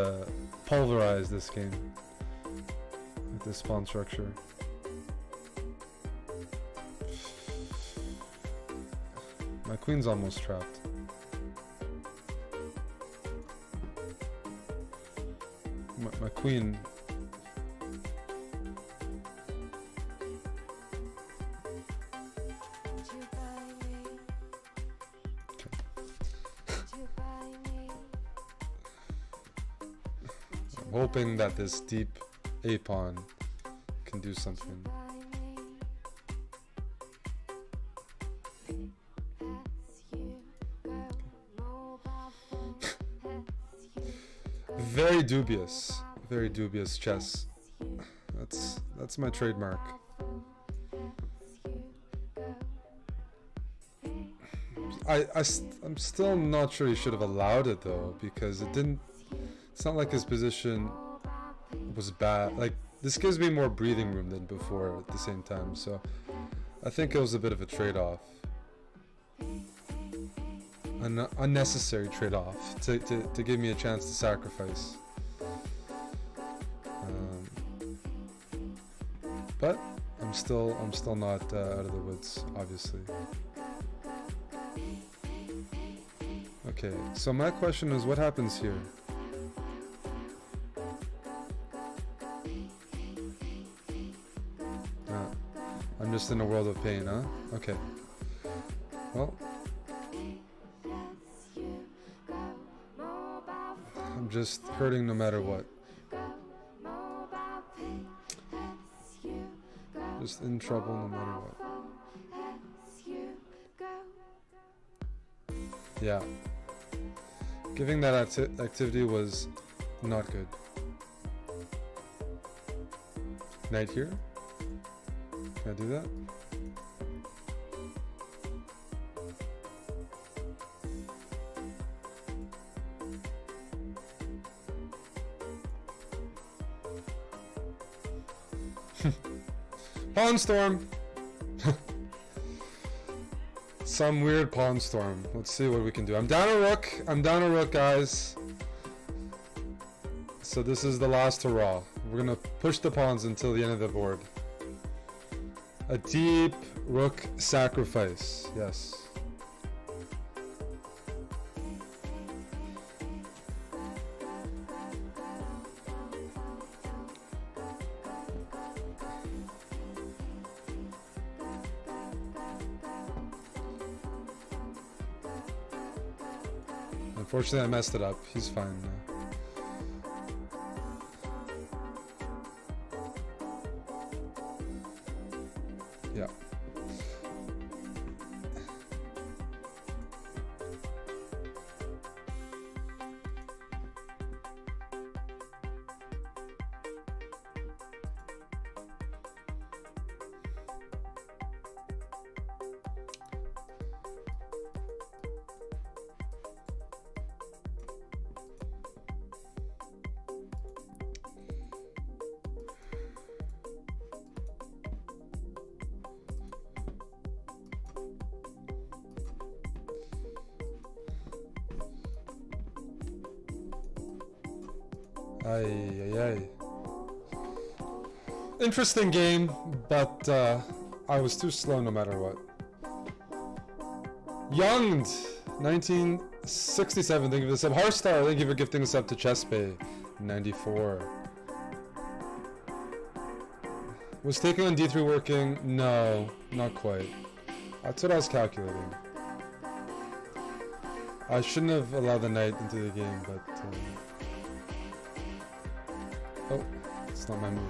pulverized this game with this pawn structure. My queen's almost trapped. My queen. I'm hoping that this deep A pawn can do something. Very dubious chess. That's my trademark. I'm still not sure he should have allowed it though, because it's not like his position was bad. Like, this gives me more breathing room than before at the same time, so I think it was a bit of a trade-off. An unnecessary trade-off to give me a chance to sacrifice. But I'm still not out of the woods, obviously. Okay, so my question is, what happens here? I'm just in a world of pain, huh? Okay. Well, I'm just hurting no matter what. Just in trouble no matter what. Yeah. Giving that activity was not good. Knight here? Can I do that? Pawn storm! Some weird pawn storm. Let's see what we can do. I'm down a rook, guys. So this is the last hurrah. We're gonna push the pawns until the end of the board. A deep rook sacrifice. Yes. Fortunately, I messed it up. He's fine now. Yeah. Ay. Interesting game, but I was too slow no matter what. Younged, 1967, thank you for the sub. Harstar, thank you for gifting us up to chessbrah, 94. Was taking on d3 working? No, not quite. That's what I was calculating. I shouldn't have allowed the knight into the game, but... oh, it's not my move.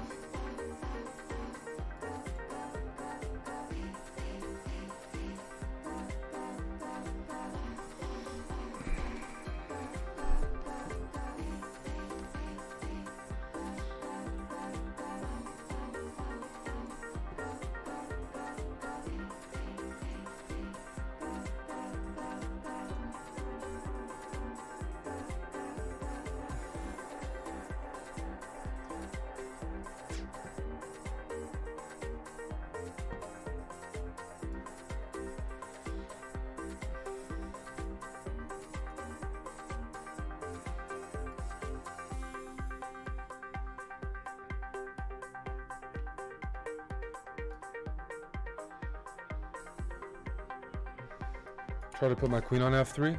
Try to put my queen on f3.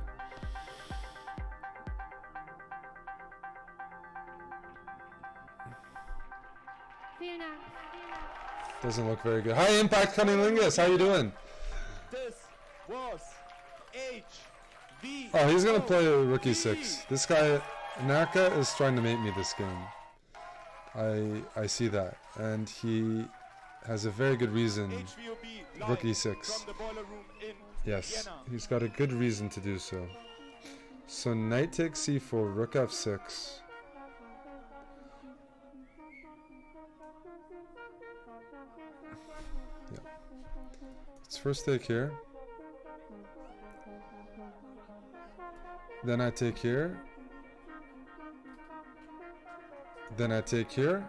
Doesn't look very good. High impact cunnilingus, how you doing? This was HV. Oh, he's gonna play rook e6. This guy, Naka, is trying to mate me this game. I see that, and he has a very good reason. Rook e6. Yes, he's got a good reason to do so. So knight takes c4, rook f6. Yeah. Let's first take here. Then I take here. Then I take here.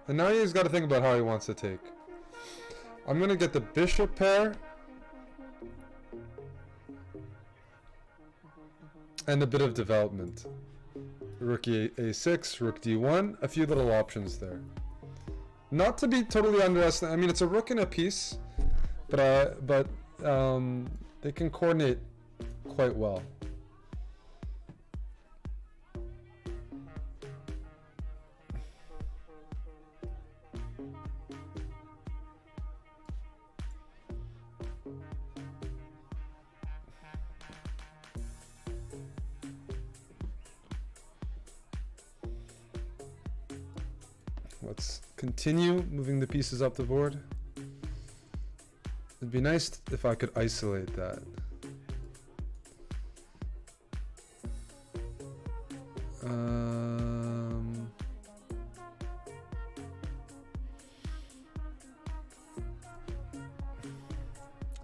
And now he's got to think about how he wants to take. I'm going to get the bishop pair. And a bit of development. Rook a6, rook d1, a few little options there. Not to be totally underestimated. I mean, it's a rook and a piece, but they can coordinate quite well. Let's continue moving the pieces up the board. It'd be nice if I could isolate that.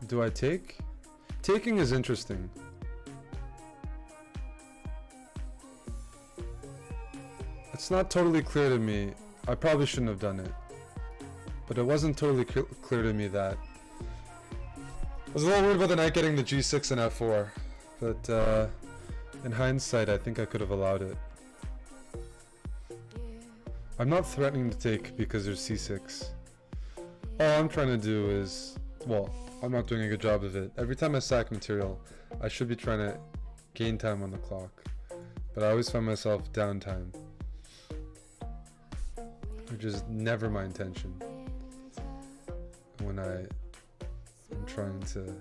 Do I take? Taking is interesting. It's not totally clear to me. I probably shouldn't have done it, but it wasn't totally clear to me that. I was a little worried about the knight getting the g6 and f4, but in hindsight I think I could have allowed it. I'm not threatening to take because there's c6. All I'm trying to do is, well, I'm not doing a good job of it. Every time I sack material, I should be trying to gain time on the clock, but I always find myself downtime, which is never my intention when I'm trying to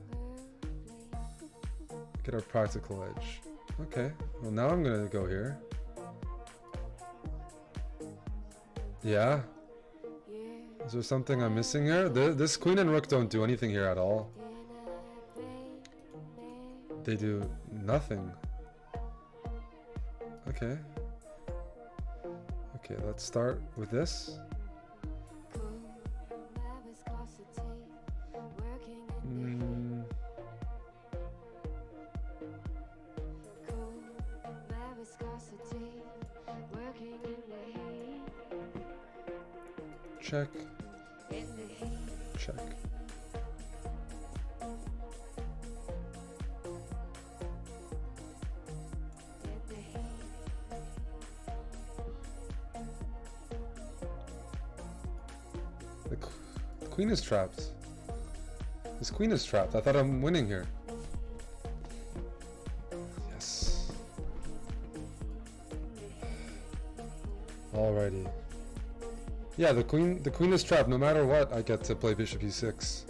get a practical edge. Okay, Well, now I'm gonna go here. Yeah. Is there something I'm missing here? This queen and rook don't do anything here at all. They do nothing. Okay. Okay, let's start with this. Check. Check. The queen is trapped. This queen is trapped. I thought I'm winning here. Yes. Alrighty. Yeah, the queen is trapped. No matter what, I get to play bishop e6.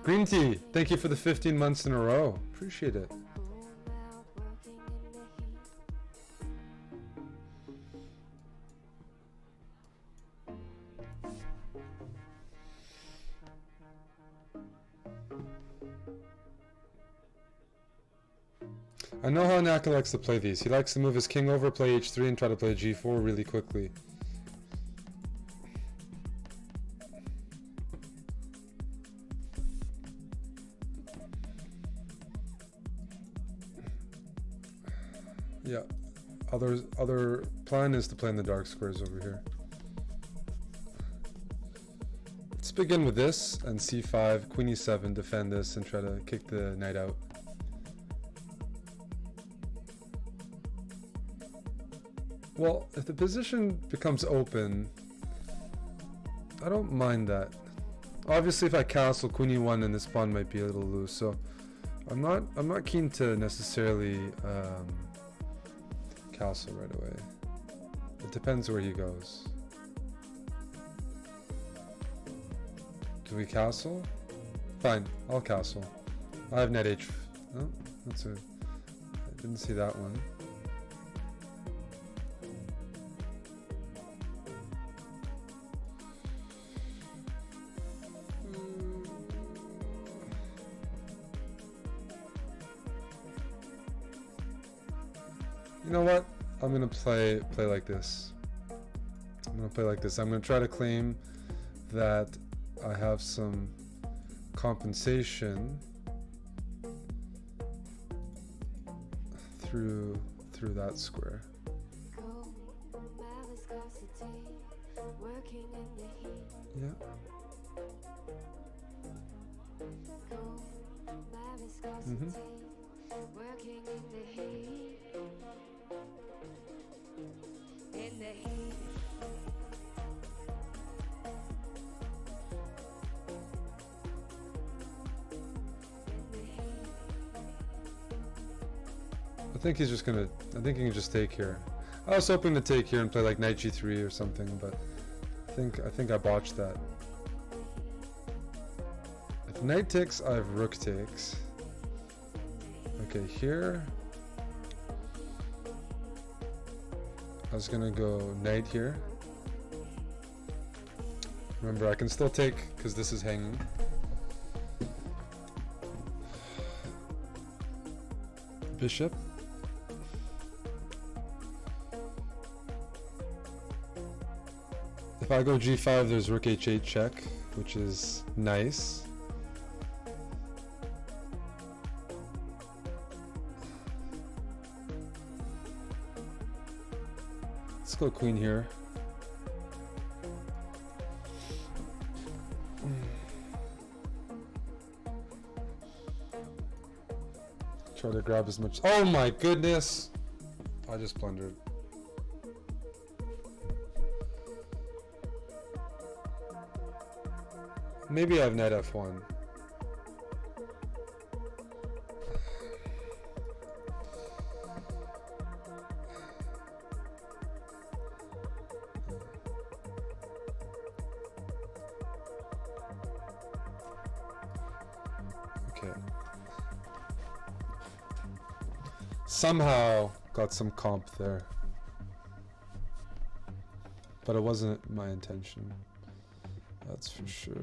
Green tea, thank you for the 15 months in a row. Appreciate it. I know how Naka likes to play these. He likes to move his king over, play h3, and try to play g4 really quickly. Yeah. Other plan is to play in the dark squares over here. Let's begin with this and c5, queen e7, defend this, and try to kick the knight out. Well, if the position becomes open, I don't mind that. Obviously, if I castle queen e1, then this pawn might be a little loose. So, I'm not keen to necessarily castle right away. It depends where he goes. Do we castle? Fine, I'll castle. I have knight h. Oh, that's a. I didn't see that one. You know what? I'm gonna play like this. I'm gonna play like this. I'm gonna try to claim that I have some compensation through that square. Yeah. Mm-hmm. I think he's just gonna. I think he can just take here. I was hoping to take here and play like knight g3 or something, but I think I botched that. If knight takes, I have rook takes. Okay, here I was gonna go knight here. Remember, I can still take because this is hanging. Bishop. If I go g5, there's rook h8 check, which is nice. Let's go queen here. Try to grab as much. Oh my goodness! I just blundered. Maybe I have knight f1. Somehow got some comp there. But it wasn't my intention. That's for sure.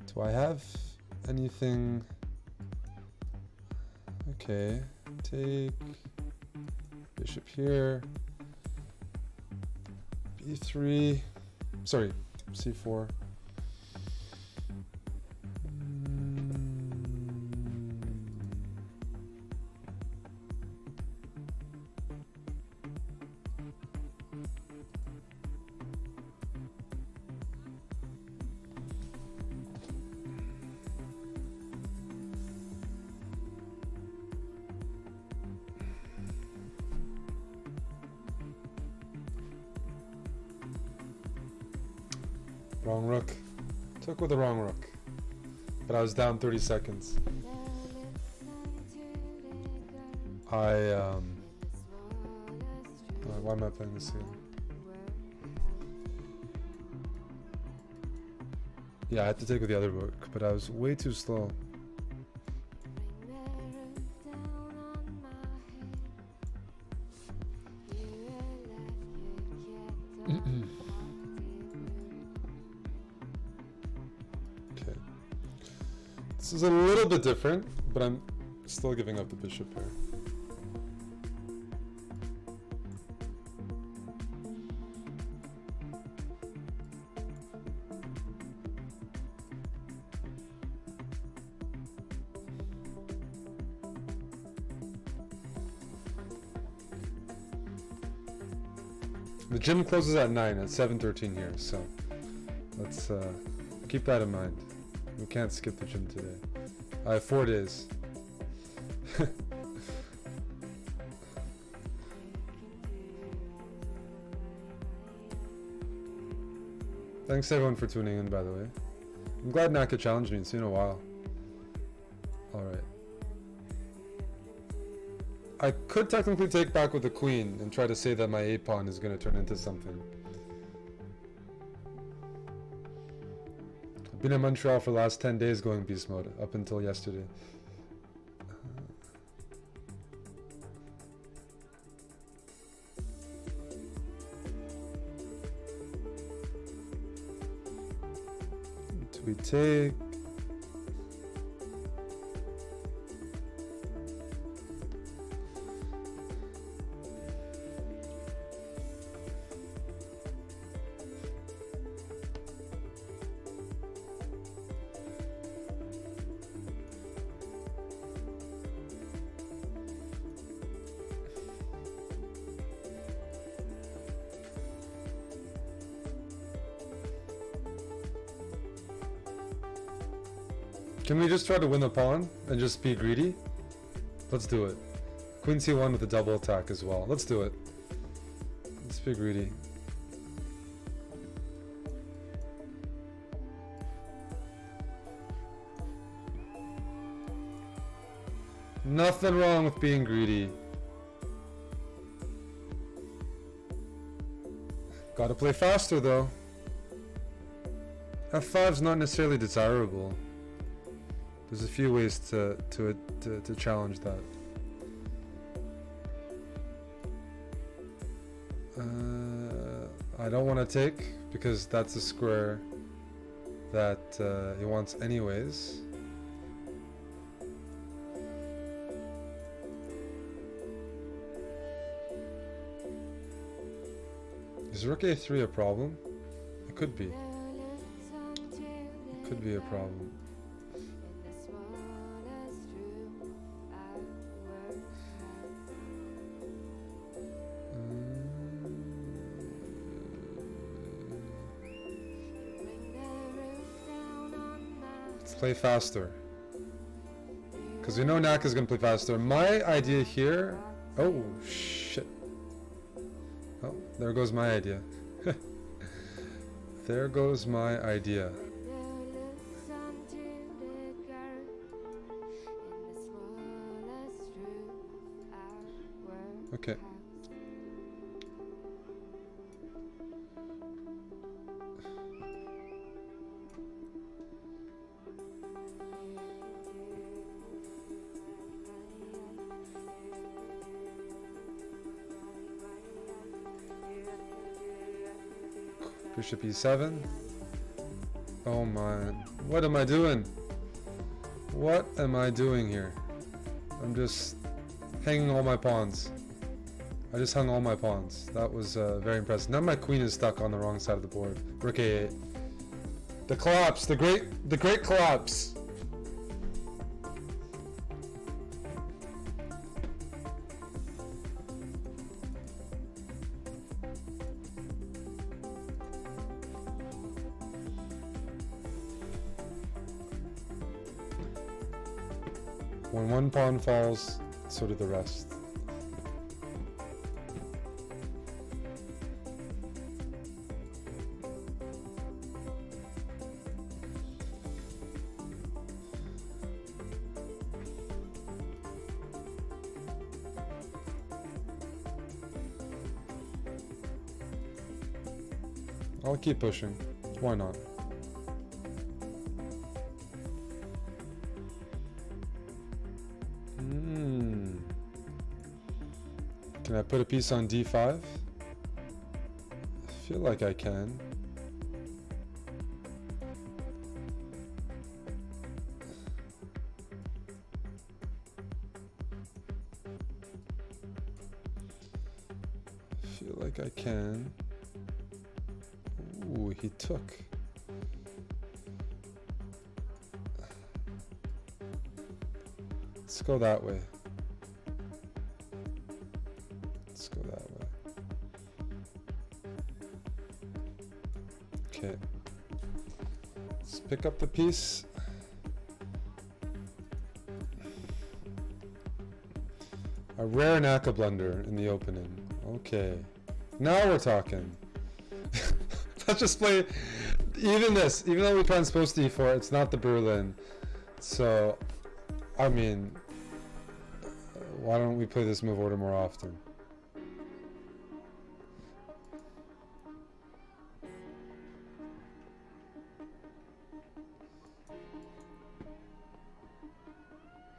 Do I have anything? Okay, take bishop here. B3. Sorry, C4. Wrong rook. Took with the wrong rook. But I was down 30 seconds. Why am I playing this here? Yeah, I had to take with the other rook, but I was way too slow. Okay. This is a little bit different, but I'm still giving up the bishop here. The gym closes at 9, at 7:13 here, so let's keep that in mind. We can't skip the gym today. I have 4 days. Thanks everyone for tuning in, by the way. I'm glad Naka challenged me. It's been a while. Alright. I could technically take back with the queen and try to say that my a-pawn is going to turn into something. I've been in Montreal for the last 10 days going beast mode, up until yesterday. Do we take... Can we just try to win the pawn and just be greedy? Let's do it. Queen c1 with a double attack as well. Let's do it. Let's be greedy. Nothing wrong with being greedy. Gotta play faster though. F5's not necessarily desirable. There's a few ways to challenge that. I don't want to take because that's a square that he wants anyways. Is rook a3 a problem? It could be. It could be a problem. Play faster, because we know Naka's gonna play faster. My idea here, oh shit, oh there goes my idea. There goes my idea. Okay. Bishop e7. Oh man, what am I doing? What am I doing here? I'm just hanging all my pawns. I just hung all my pawns. That was very impressive. Now my queen is stuck on the wrong side of the board. Rook a8. The collapse, the great collapse. When one pawn falls, so do the rest. I'll keep pushing. Why not? Can I put a piece on d5? I feel like I can. I feel like I can. Ooh, he took. Let's go that way. Let's go that way. Okay. Let's pick up the piece. A rare NAKA blunder in the opening. Okay. Now we're talking. Let's just play even this. Even though we transpose d4, it's not the Berlin. So, I mean, why don't we play this move order more often?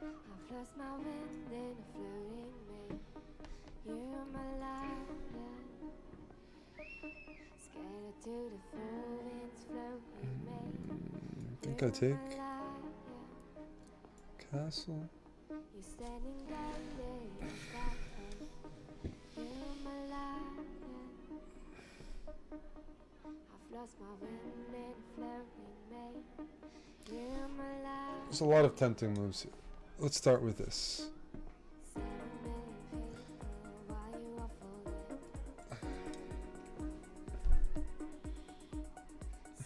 I've lost my wind in a floating main. You're my light, scattered to the four winds floating main. I think I take castle. You're standing down there in that hole. You're my light, I've lost my wind in a floating main. You're my light. There's a lot of tempting moves here. Let's start with this. 7 million people while you are falling.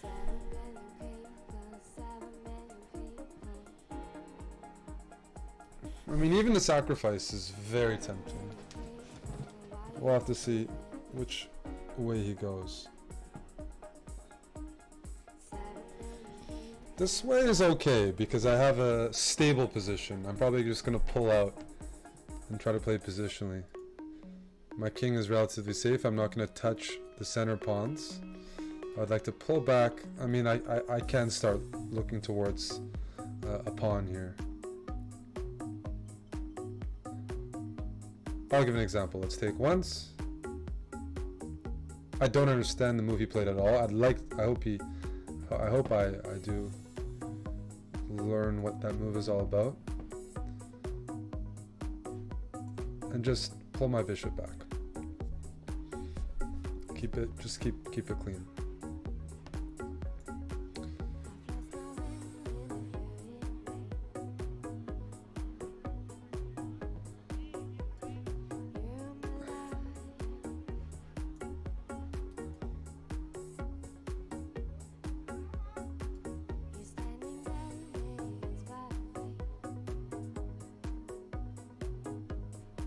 7 million people, 7 million people. I mean, even the sacrifice is very tempting. We'll have to see which way he goes. This way is okay because I have a stable position. I'm probably just going to pull out and try to play positionally. My king is relatively safe. I'm not going to touch the center pawns. I'd like to pull back. I mean, I can start looking towards a pawn here. I'll give an example. Let's take once. I don't understand the move he played at all. I hope I do learn what that move is all about. And just pull my bishop back. Keep it clean.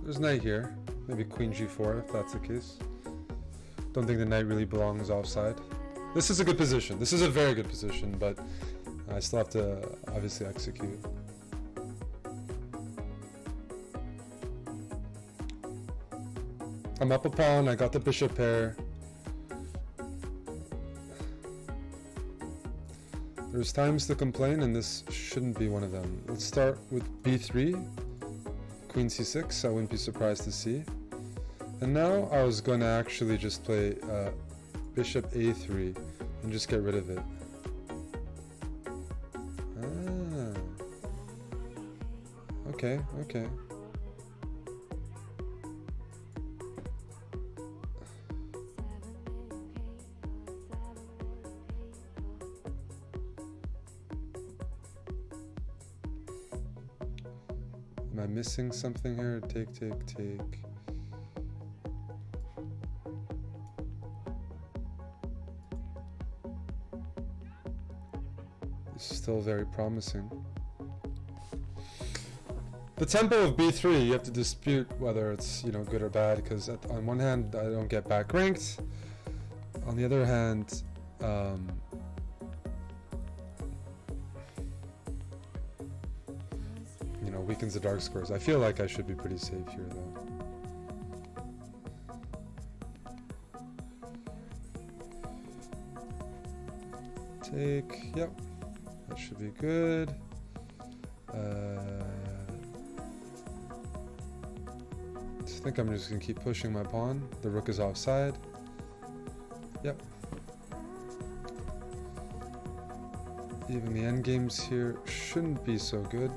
There's knight here. Maybe queen g4 if that's the case. Don't think the knight really belongs offside. This is a good position. This is a very good position, but I still have to obviously execute. I'm up a pawn, I got the bishop pair. There's times to complain, and this shouldn't be one of them. Let's start with b3, queen c6, I wouldn't be surprised to see. And now I was going to actually just play bishop a3 and just get rid of it. Ah. Okay, okay. Am I missing something here? Take, take, take. This is still very promising. The tempo of b3, you have to dispute whether it's, you know, good or bad, because on one hand I don't get back ranked. On the other hand, you know, weakens the dark scores. I feel like I should be pretty safe here though. Take, yep, that should be good. I think I'm just gonna keep pushing my pawn. The rook is offside. Yep. Even the endgames here shouldn't be so good.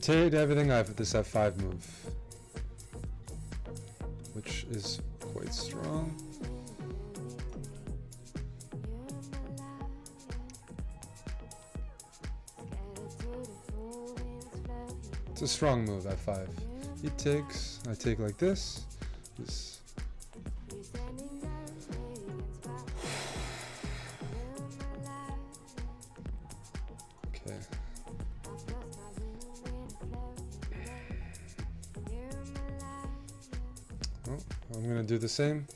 Obtained everything. I have this f5 move, which is quite strong. It's a strong move, f5. He takes, I take like this. This. Okay. Oh, I'm gonna do the same.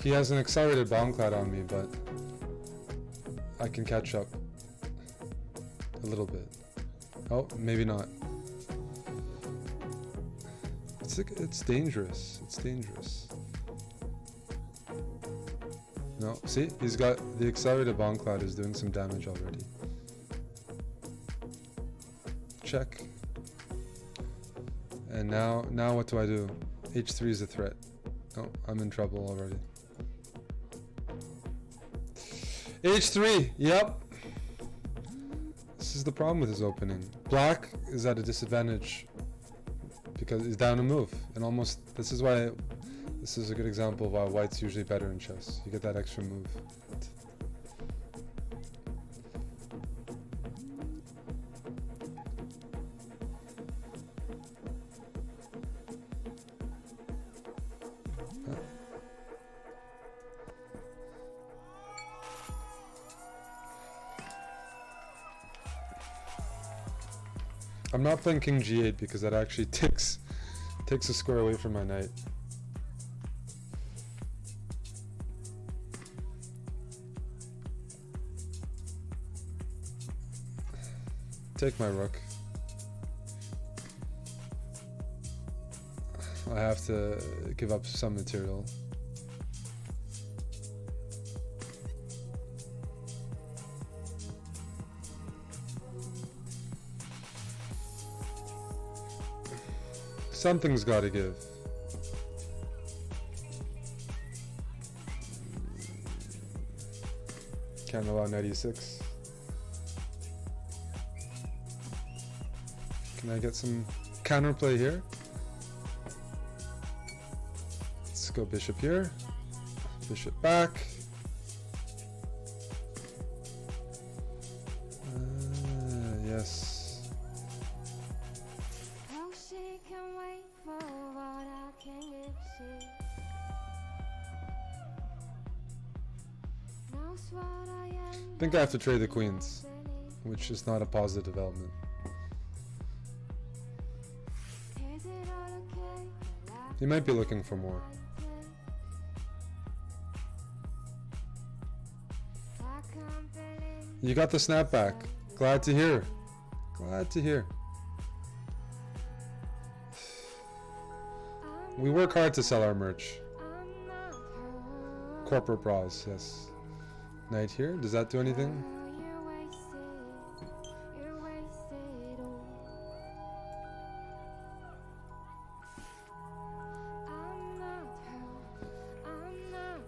He has an accelerated bomb cloud on me, but I can catch up a little bit. Oh, maybe not. It's dangerous. It's dangerous. No, see, he's got the accelerated bomb cloud is doing some damage already. Check. And now what do I do? H3 is a threat. Oh, I'm in trouble already. H3, yep. This is the problem with his opening. Black is at a disadvantage because he's down a move, and almost this is why this is a good example of why white's usually better in chess. You get that extra move. I'm not playing king g8 because that actually takes a square away from my knight. Take my rook. I have to give up some material. Something's got to give. Can't allow knight e6. Can I get some counterplay here? Let's go bishop here. Bishop back. Yes. Oh, she can wait for what I can give. She knows what I am. I think I have to trade the queens, which is not a positive development. Is it all okay? He might be looking for more. I can't believe You got the snapback. Glad to hear. Glad to hear. We work hard to sell our merch. I'm not her. Corporate bras, yes. Knight here. Does that do anything? Oh, you're wasted. You're wasted. Oh. I'm not her. I'm not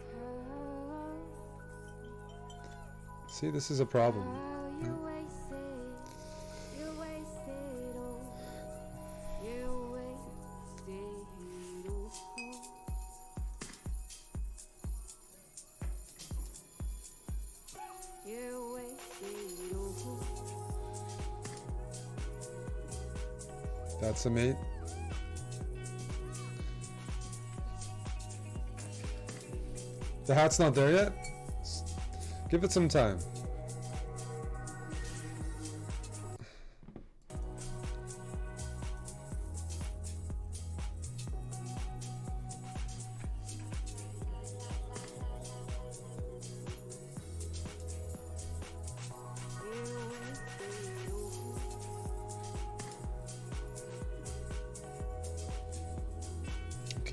her. See, this is a problem. Oh, you're wasted. You're wasted. Oh. You're wasted. Oh. You're wasted. Oh. That's a mate. The hat's not there yet? Give it some time.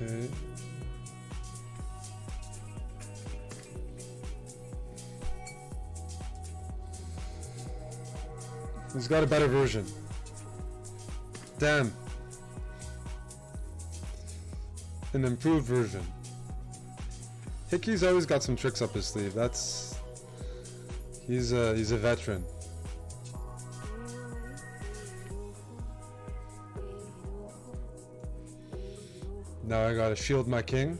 Okay. He's got a better version. Damn. An improved version. Hickey's always got some tricks up his sleeve. He's a veteran. Now I gotta shield my king.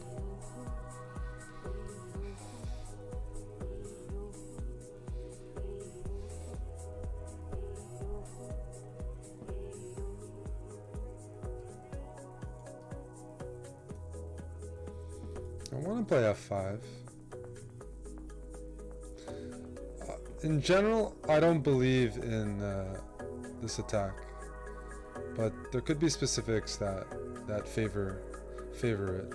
I want to play f5. In general, I don't believe in this attack, but there could be specifics that favor it.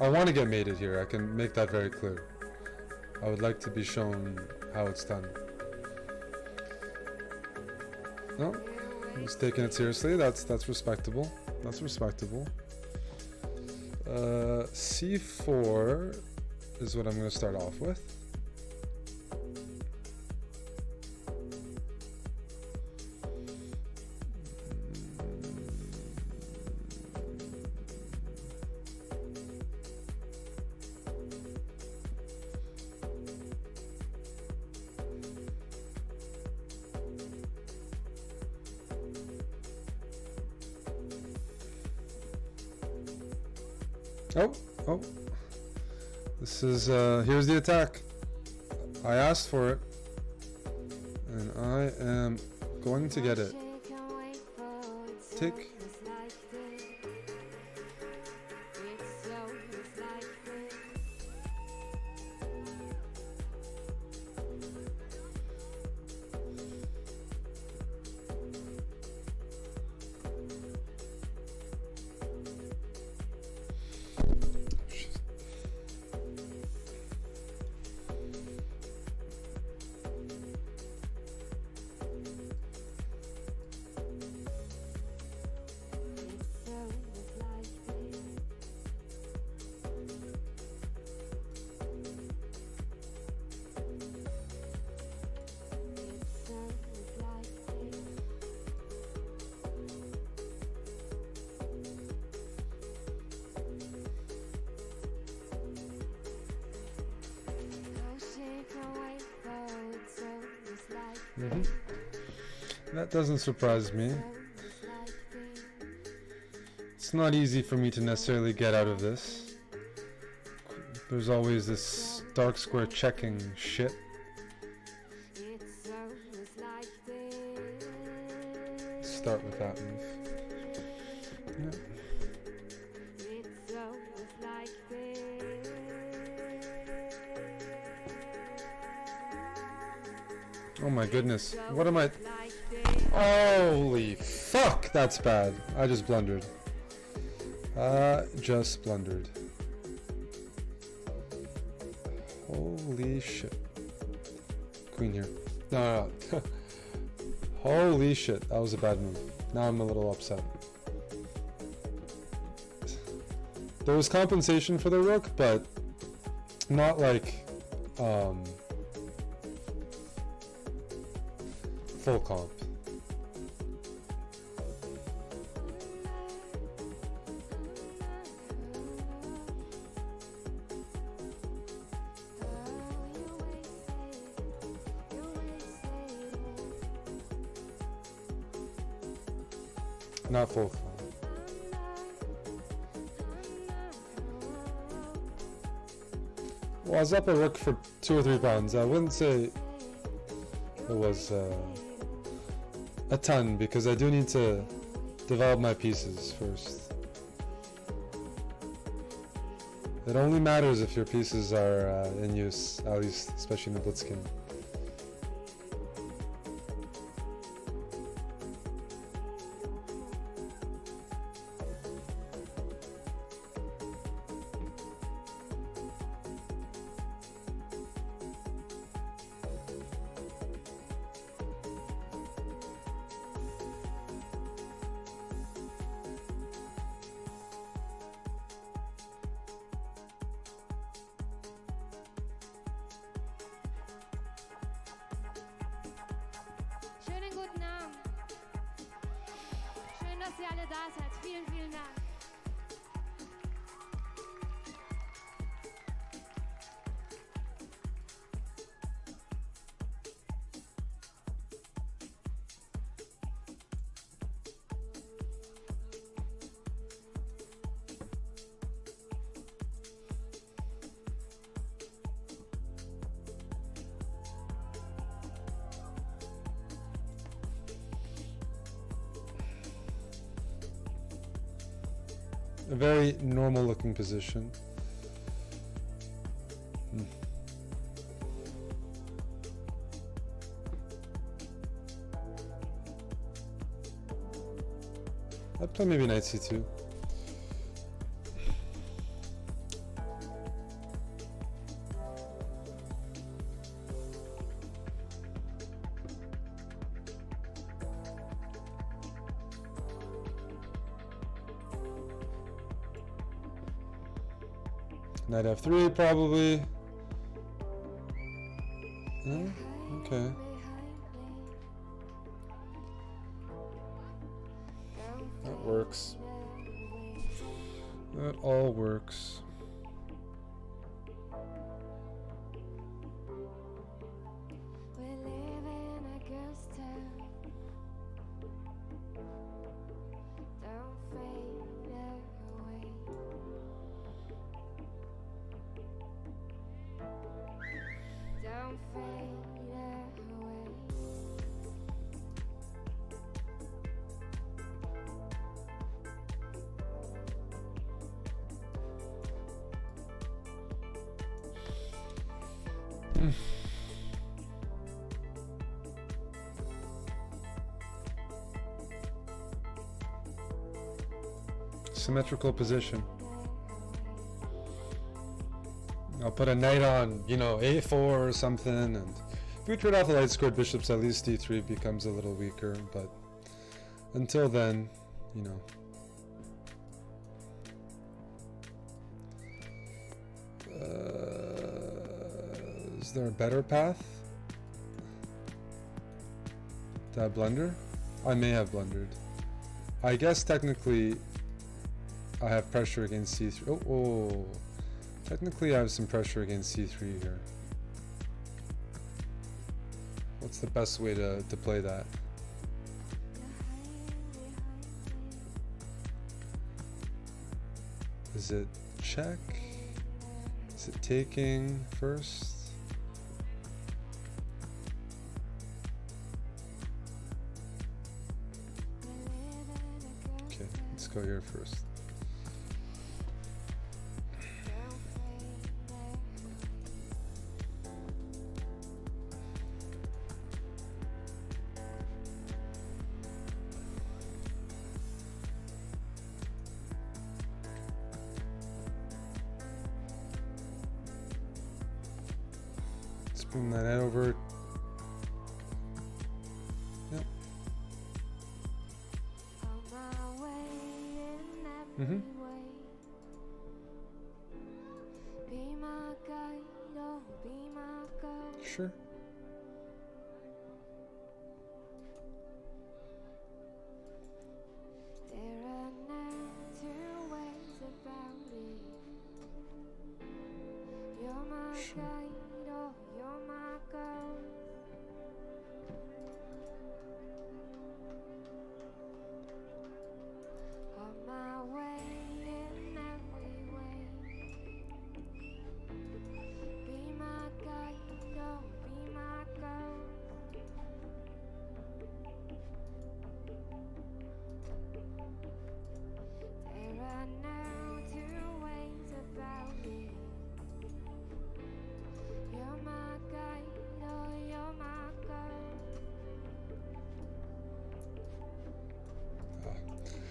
I want to get mated here. I can make that very clear. I would like to be shown how it's done. No, he's taking it seriously. That's respectable. That's respectable. C4 is what I'm going to start off with. Oh, this is, here's the attack. I asked for it, and I am going to get it. Take. That doesn't surprise me. It's not easy for me to necessarily get out of this. There's always this dark square checking shit. Start with that move. Yeah. Oh my goodness. What am I? Holy fuck! That's bad. I just blundered. Just blundered. Holy shit. Queen here. No. Holy shit. That was a bad move. Now I'm a little upset. There was compensation for the rook, but not like full comp. Not full comp. Well, I was up a rook for 2 or 3 pawns. I wouldn't say it was a ton, because I do need to develop my pieces first. It only matters if your pieces are in use, at least, especially in the blitz game. Schönen guten Abend. Schön, dass ihr alle da seid. Vielen, vielen Dank. A very normal looking position. I'd play maybe knight c2. Knight f3 probably. Oh, okay. That works. That all works. We live in a ghost town. Don't fade away. Don't fade away. Symmetrical position. I'll put a knight on, you know, a4 or something, and if we trade off the light squared bishops, at least d3 becomes a little weaker, but until then, you know. Is there a better path? Did I blunder? I may have blundered. I guess technically I have pressure against c3. Oh. Technically I have some pressure against c3 here. What's the best way to play that? Is it check? Is it taking first? Okay, let's go here first. Bring that over. Yep. Mm-hmm. Sure.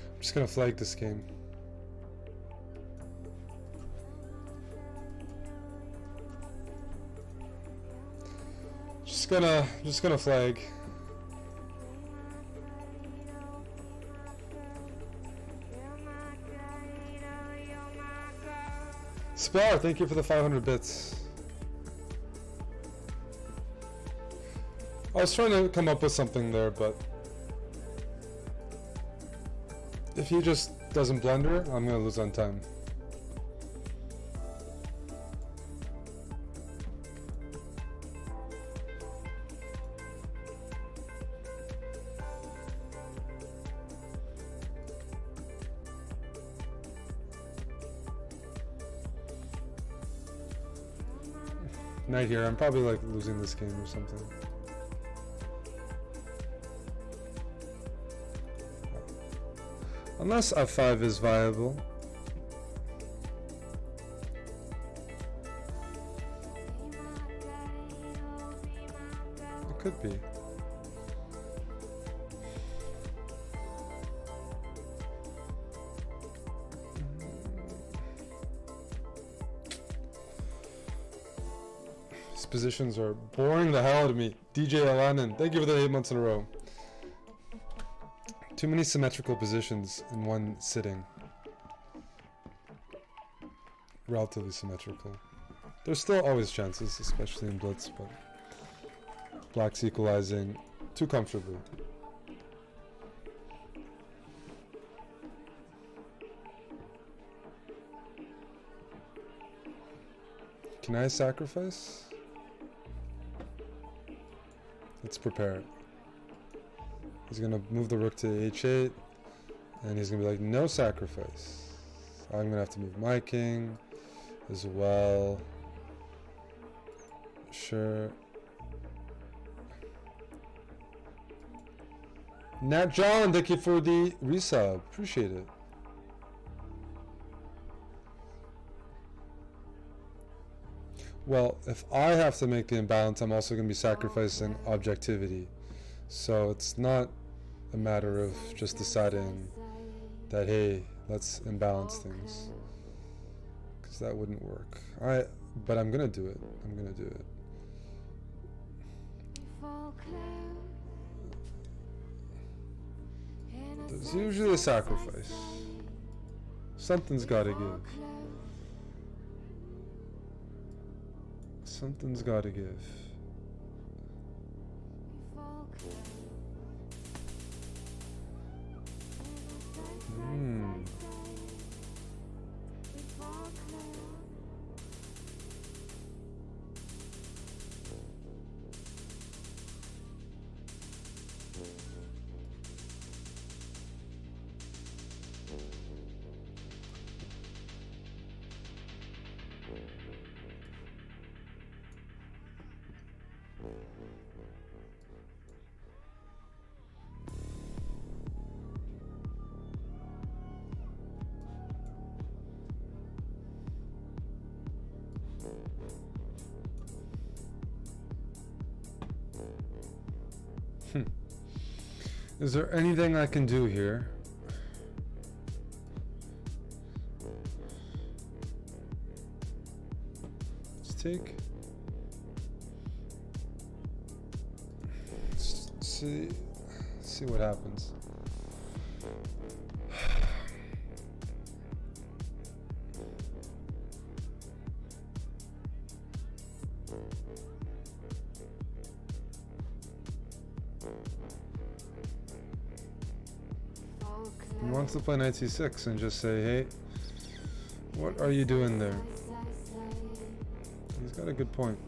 I'm just gonna flag this game. Just gonna flag. Spar, thank you for the 500 bits. I was trying to come up with something there, but if he just doesn't blunder, I'm gonna lose on time. Knight here, I'm probably like losing this game or something. Unless f5 is viable. It could be. These positions are boring the hell out of me. DJ Alanin, thank you for the 8 months in a row. Too many symmetrical positions in one sitting. Relatively symmetrical. There's still always chances, especially in Blitz, but Black's equalizing too comfortably. Can I sacrifice? Let's prepare it. He's gonna move the rook to h8, and he's gonna be like, no sacrifice. I'm gonna have to move my king as well. Sure. Nat John, thank you for the resub. Appreciate it. Well, if I have to make the imbalance, I'm also gonna be sacrificing objectivity. So it's not a matter of just deciding that, hey, let's imbalance things, because that wouldn't work. But I'm gonna do it. I'm gonna do it. There's usually a sacrifice. Something's gotta give. Something's gotta give. Is there anything I can do here? Let's take. Let's see what happens. He wants to play knight c6 and just say, hey, what are you doing there? He's got a good point.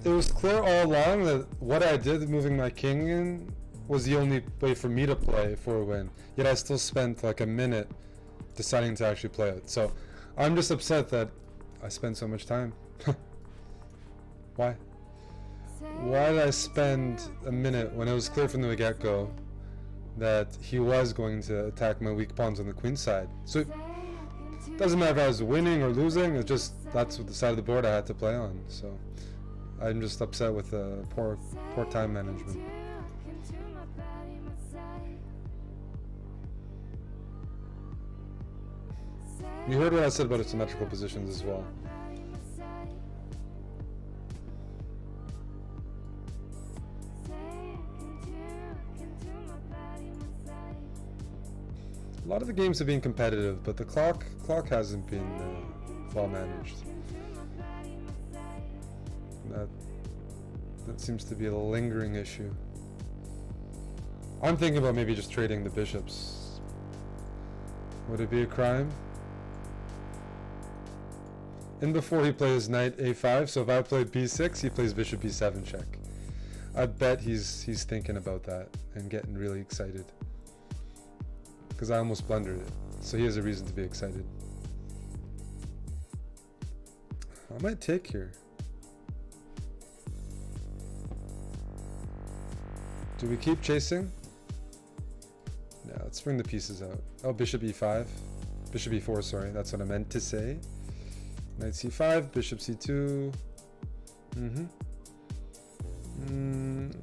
It was clear all along that what I did moving my king in was the only way for me to play for a win. Yet I still spent like a minute deciding to actually play it. So I'm just upset that I spent so much time. Why? Why did I spend a minute when it was clear from the get-go that he was going to attack my weak pawns on the queen side? So it doesn't matter if I was winning or losing, it's just that's the side of the board I had to play on. So I'm just upset with poor time management. You heard what I said about asymmetrical positions as well. A lot of the games have been competitive, but the clock hasn't been well managed. That seems to be a lingering issue. I'm thinking about maybe just trading the bishops. Would it be a crime? In before he plays knight a5, so if I play b6, he plays bishop b7 check. I bet he's thinking about that and getting really excited. Because I almost blundered it, so he has a reason to be excited. I might take here. Do we keep chasing? Yeah, let's bring the pieces out. Oh, bishop e5. Bishop e4, sorry, that's what I meant to say. Knight c5, bishop c2.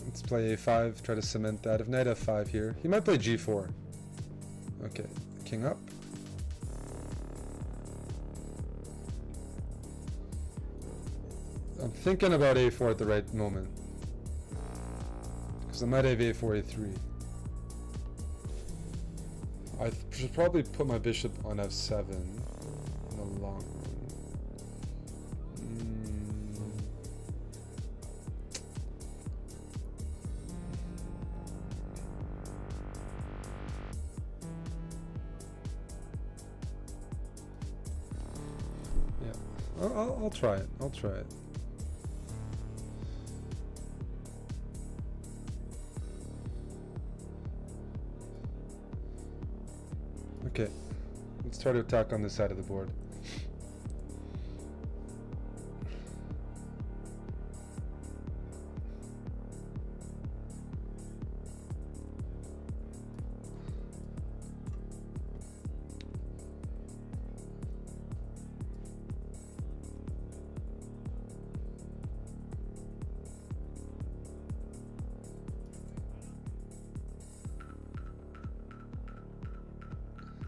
Let's play a5, try to cement that. If knight f5 here, he might play g4. Okay, king up. I'm thinking about a4 at the right moment. Because I might have a4, a3. I should probably put my bishop on f7 in the long run. I'll try it. I'll try it. Okay, let's try to attack on this side of the board.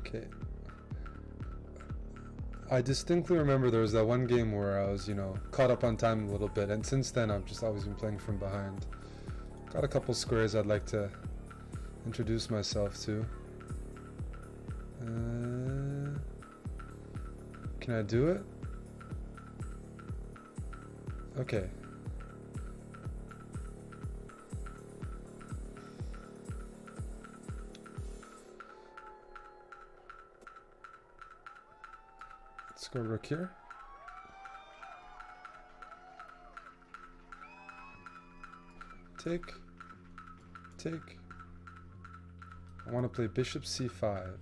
Okay, I distinctly remember there was that one game where I was, you know, caught up on time a little bit, and since then I've just always been playing from behind. Got a couple squares I'd like to introduce myself to. Can I do it? Okay. Let's go rook here. Take. Take. I want to play bishop c5.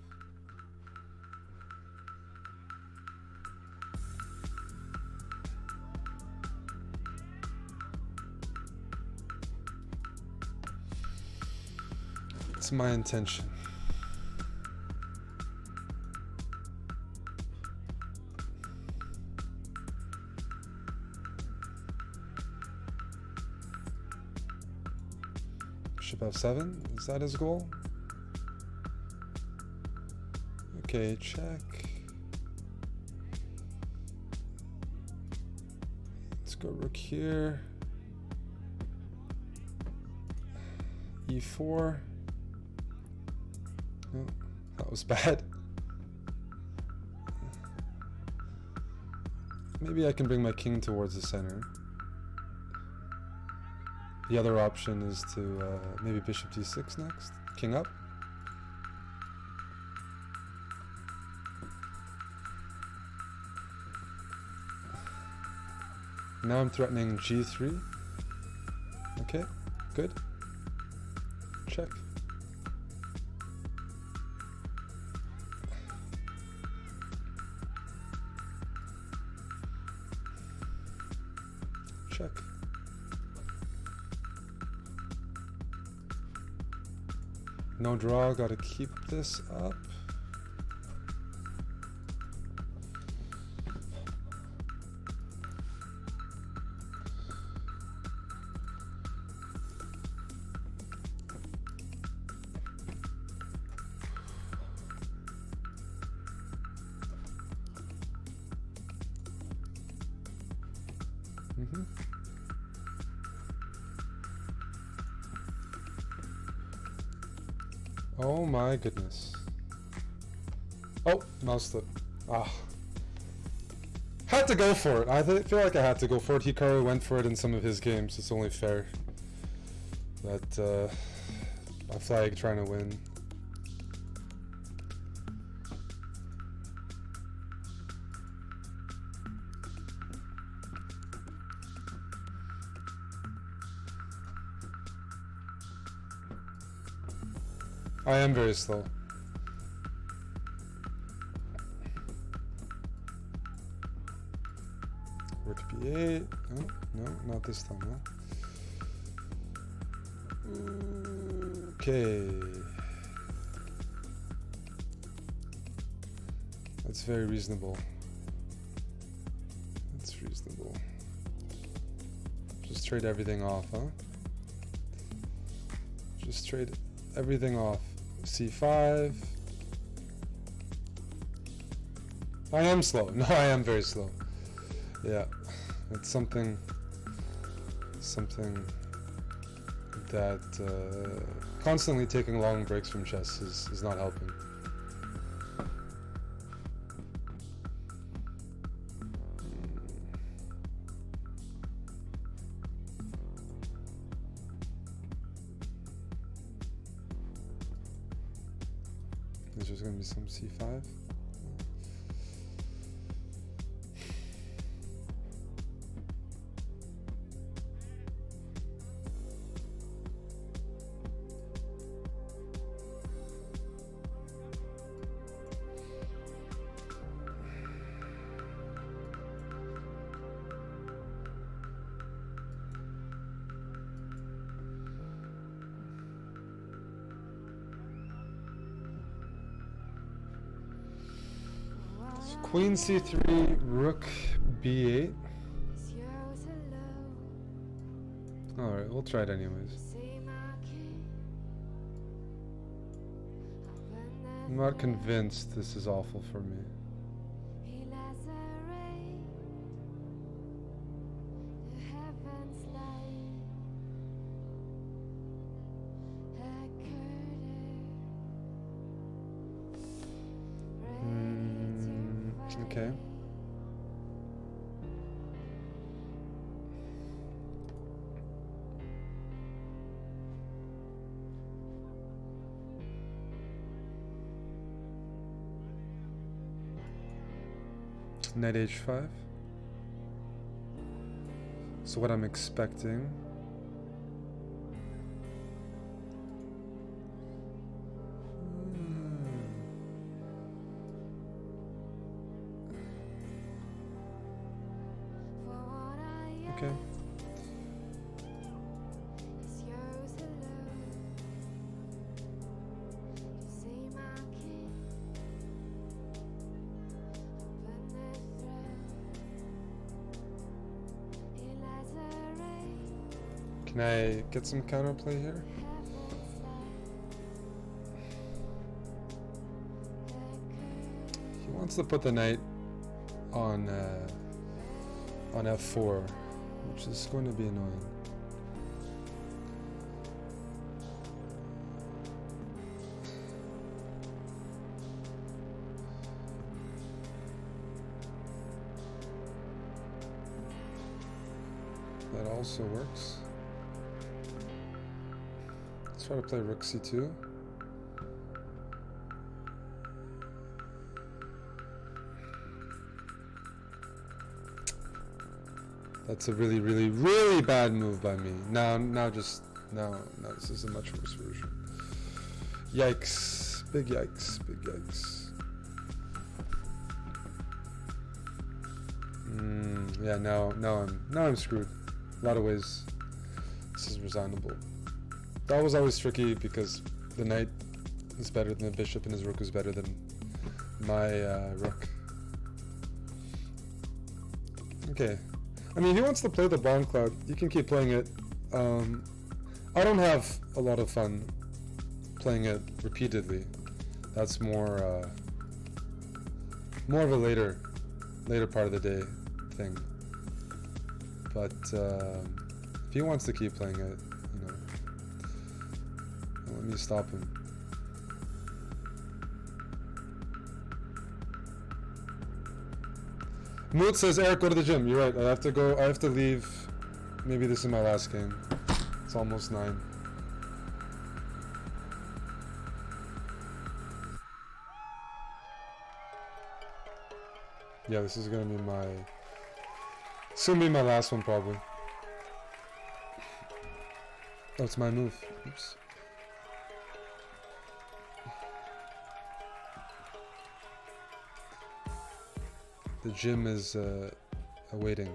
It's my intention. Bishop f7, is that his goal? Okay, check. Let's go rook here. e4. Oh, that was bad. Maybe I can bring my king towards the center. The other option is to maybe bishop d6 next. King up. Now I'm threatening g3. Okay, good. Check. Check. No draw, gotta keep this up. Oh my goodness. Oh, mouse slip. Ah. Had to go for it. I feel like I had to go for it. Hikaru went for it in some of his games. It's only fair that I flag trying to win. I am very slow. Rook b8. Oh, no, not this time, huh? Okay. That's very reasonable. That's reasonable. Just trade everything off, huh? Just trade everything off. c5. I am slow. No, I am very slow. Yeah, it's something that constantly taking long breaks from chess is not helping. There's just going to be some c5. Queen c3, rook b8. Alright, we'll try it anyways. I'm not convinced this is awful for me. Okay. Knight h5. So what I'm expecting. Okay. Can I get some counterplay here? He wants to put the knight on f4, which is going to be annoying. That also works. Let's try to play rook c2. That's a really, really, really bad move by me. Now this is a much worse version. Yikes. Big yikes. Big yikes. Yeah, now I'm screwed. A lot of ways. This is resignable. That was always tricky because the knight is better than the bishop and his rook is better than my rook. Okay. I mean, if he wants to play the bomb cloud, you can keep playing it. I don't have a lot of fun playing it repeatedly. That's more of a later part of the day thing. But if he wants to keep playing it, you know, let me stop him. Mood says, Eric, go to the gym. You're right. I have to leave. Maybe this is my last game. It's almost 9. Yeah, this is gonna be my... It's gonna be my last one, probably. Oh, it's my move. Oops. The gym is awaiting.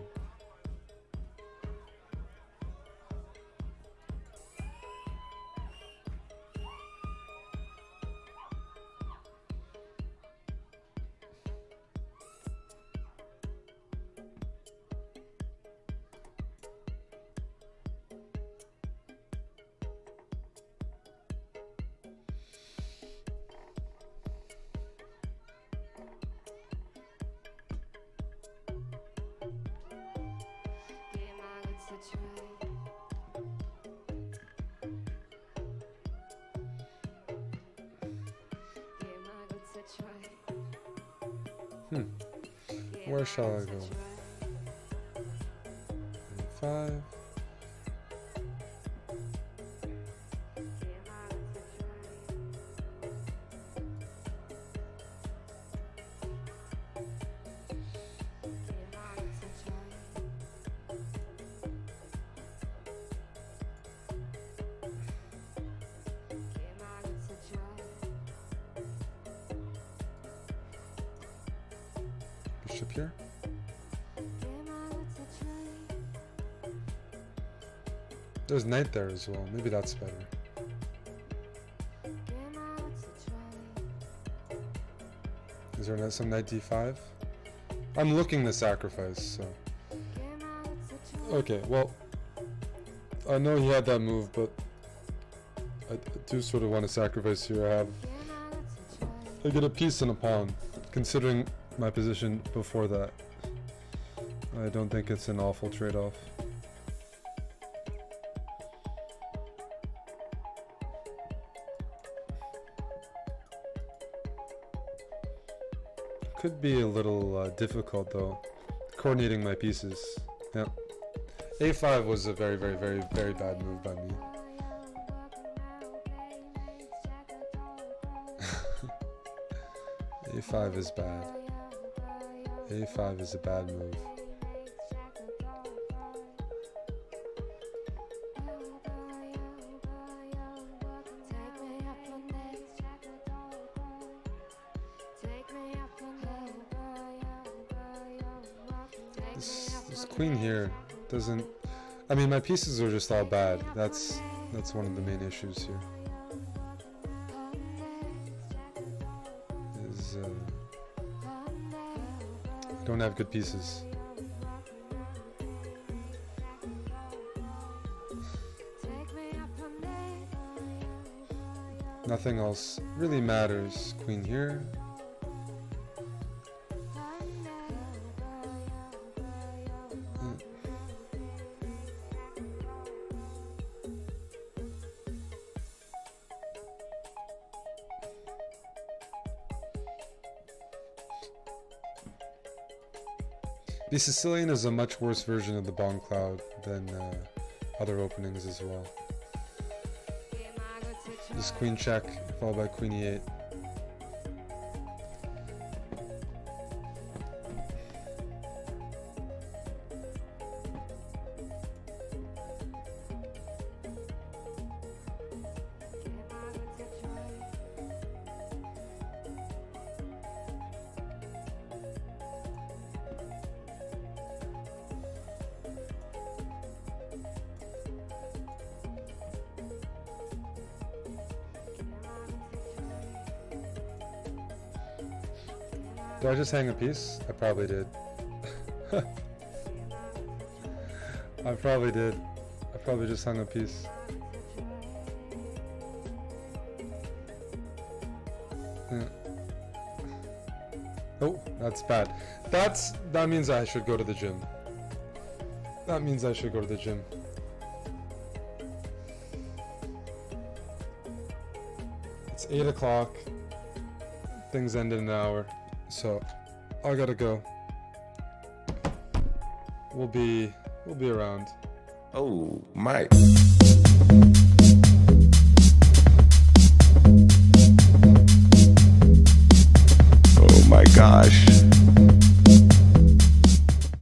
Where shall I go? 5. Bishop here. There's knight there as well. Maybe that's better. Is there some knight d5? I'm looking to sacrifice, so... Okay, well... I know he had that move, but... I do sort of want to sacrifice here. I get a piece and a pawn, considering my position before that. I don't think it's an awful trade-off. could be a little difficult though, coordinating my pieces. Yeah. A5 was a very, very, very, very bad move by me. A5 is bad. A5 is a bad move. This queen here doesn't... I mean, my pieces are just all bad. That's one of the main issues here. I don't have good pieces. Nothing else really matters. Queen here. The Sicilian is a much worse version of the bomb cloud than other openings as well. Just queen check, followed by queen e8. Did I just hang a piece? I probably did. I probably did. I probably just hung a piece. Yeah. Oh, that's bad. That means I should go to the gym. That means I should go to the gym. It's 8 o'clock. Things end in an hour. So I gotta go. We'll be around. Oh, Mike.